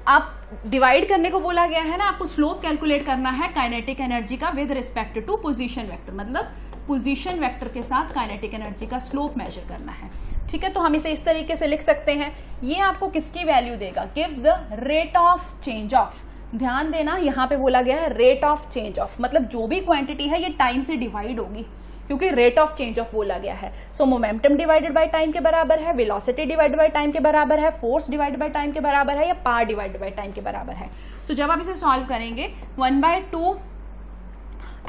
आप डिवाइड करने को बोला गया है ना, आपको स्लोप कैलकुलेट करना है काइनेटिक एनर्जी का with respect to position vector, मतलब पोजीशन वेक्टर के साथ काइनेटिक एनर्जी का स्लोप मेजर करना है। ठीक है, तो हम इसे इस तरीके से लिख सकते हैं, ये आपको किसकी वैल्यू देगा? Gives the rate of change of. ध्यान देना यहाँ पे बोला गया है रेट ऑफ चेंज ऑफ, मतलब जो भी क्वांटिटी है ये टाइम से डिवाइड होगी, क्योंकि रेट ऑफ चेंज ऑफ बोला गया है। सो मोमेंटम डिवाइडेड बाय टाइम के बराबर है, वेलोसिटी डिवाइडेड बाय टाइम के बराबर है, फोर्स डिवाइडेड बाय टाइम के बराबर है, या पावर डिवाइडेड बाय टाइम के बराबर है। सो जब आप इसे सॉल्व करेंगे 1/2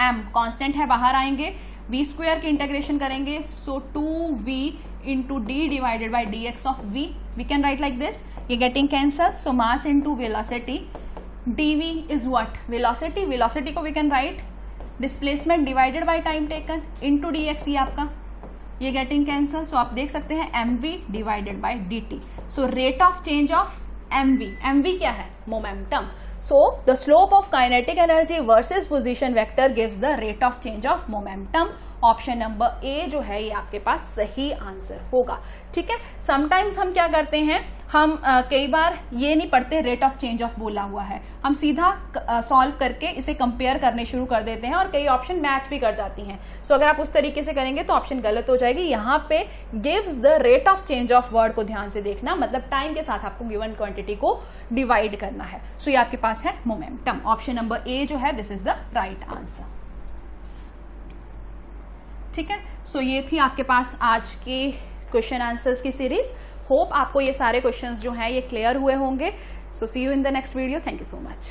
m कांस्टेंट है, बाहर आएंगे, v² की इंटीग्रेशन करेंगे, सो 2v into d divided by dx of v, we can write like this, ये getting cancel, so mass into velocity, dv is what? Velocity, velocity को we can write displacement divided by time taken into dx, ये आपका ये getting cancel, so आप देख सकते हैं mv divided by dt, so rate of change of mv, mv क्या है? Momentum. So the slope of kinetic energy versus position vector gives the rate of change of momentum. Option number ए जो है ये आपके पास सही आंसर होगा। ठीक है, समटाइम्स हम क्या करते हैं, हम कई बार ये नहीं पढ़ते रेट ऑफ चेंज ऑफ बोला हुआ है, हम सीधा सॉल्व करके इसे कंपेयर करने शुरू कर देते हैं और कई ऑप्शन मैच भी कर जाती हैं। सो अगर आप उस तरीके से करेंगे तो ऑप्शन गलत हो जाएगी। यहाँ पे gives the rate of change of word को ध्यान से देखना, मतलब टाइम के साथ आपको गिवन क्वांटिटी को डिवाइड करना है। सो ये आपके पास है मोमेंटम। ऑप्शन नंबर ए जो है this is the right answer. ठीक है, सो ये थी आपके पास आज की क्वेश्चन आंसर्स की सीरीज। होप आपको ये सारे क्वेश्चंस जो हैं ये क्लियर हुए होंगे। So see you in the next video. Thank you so much.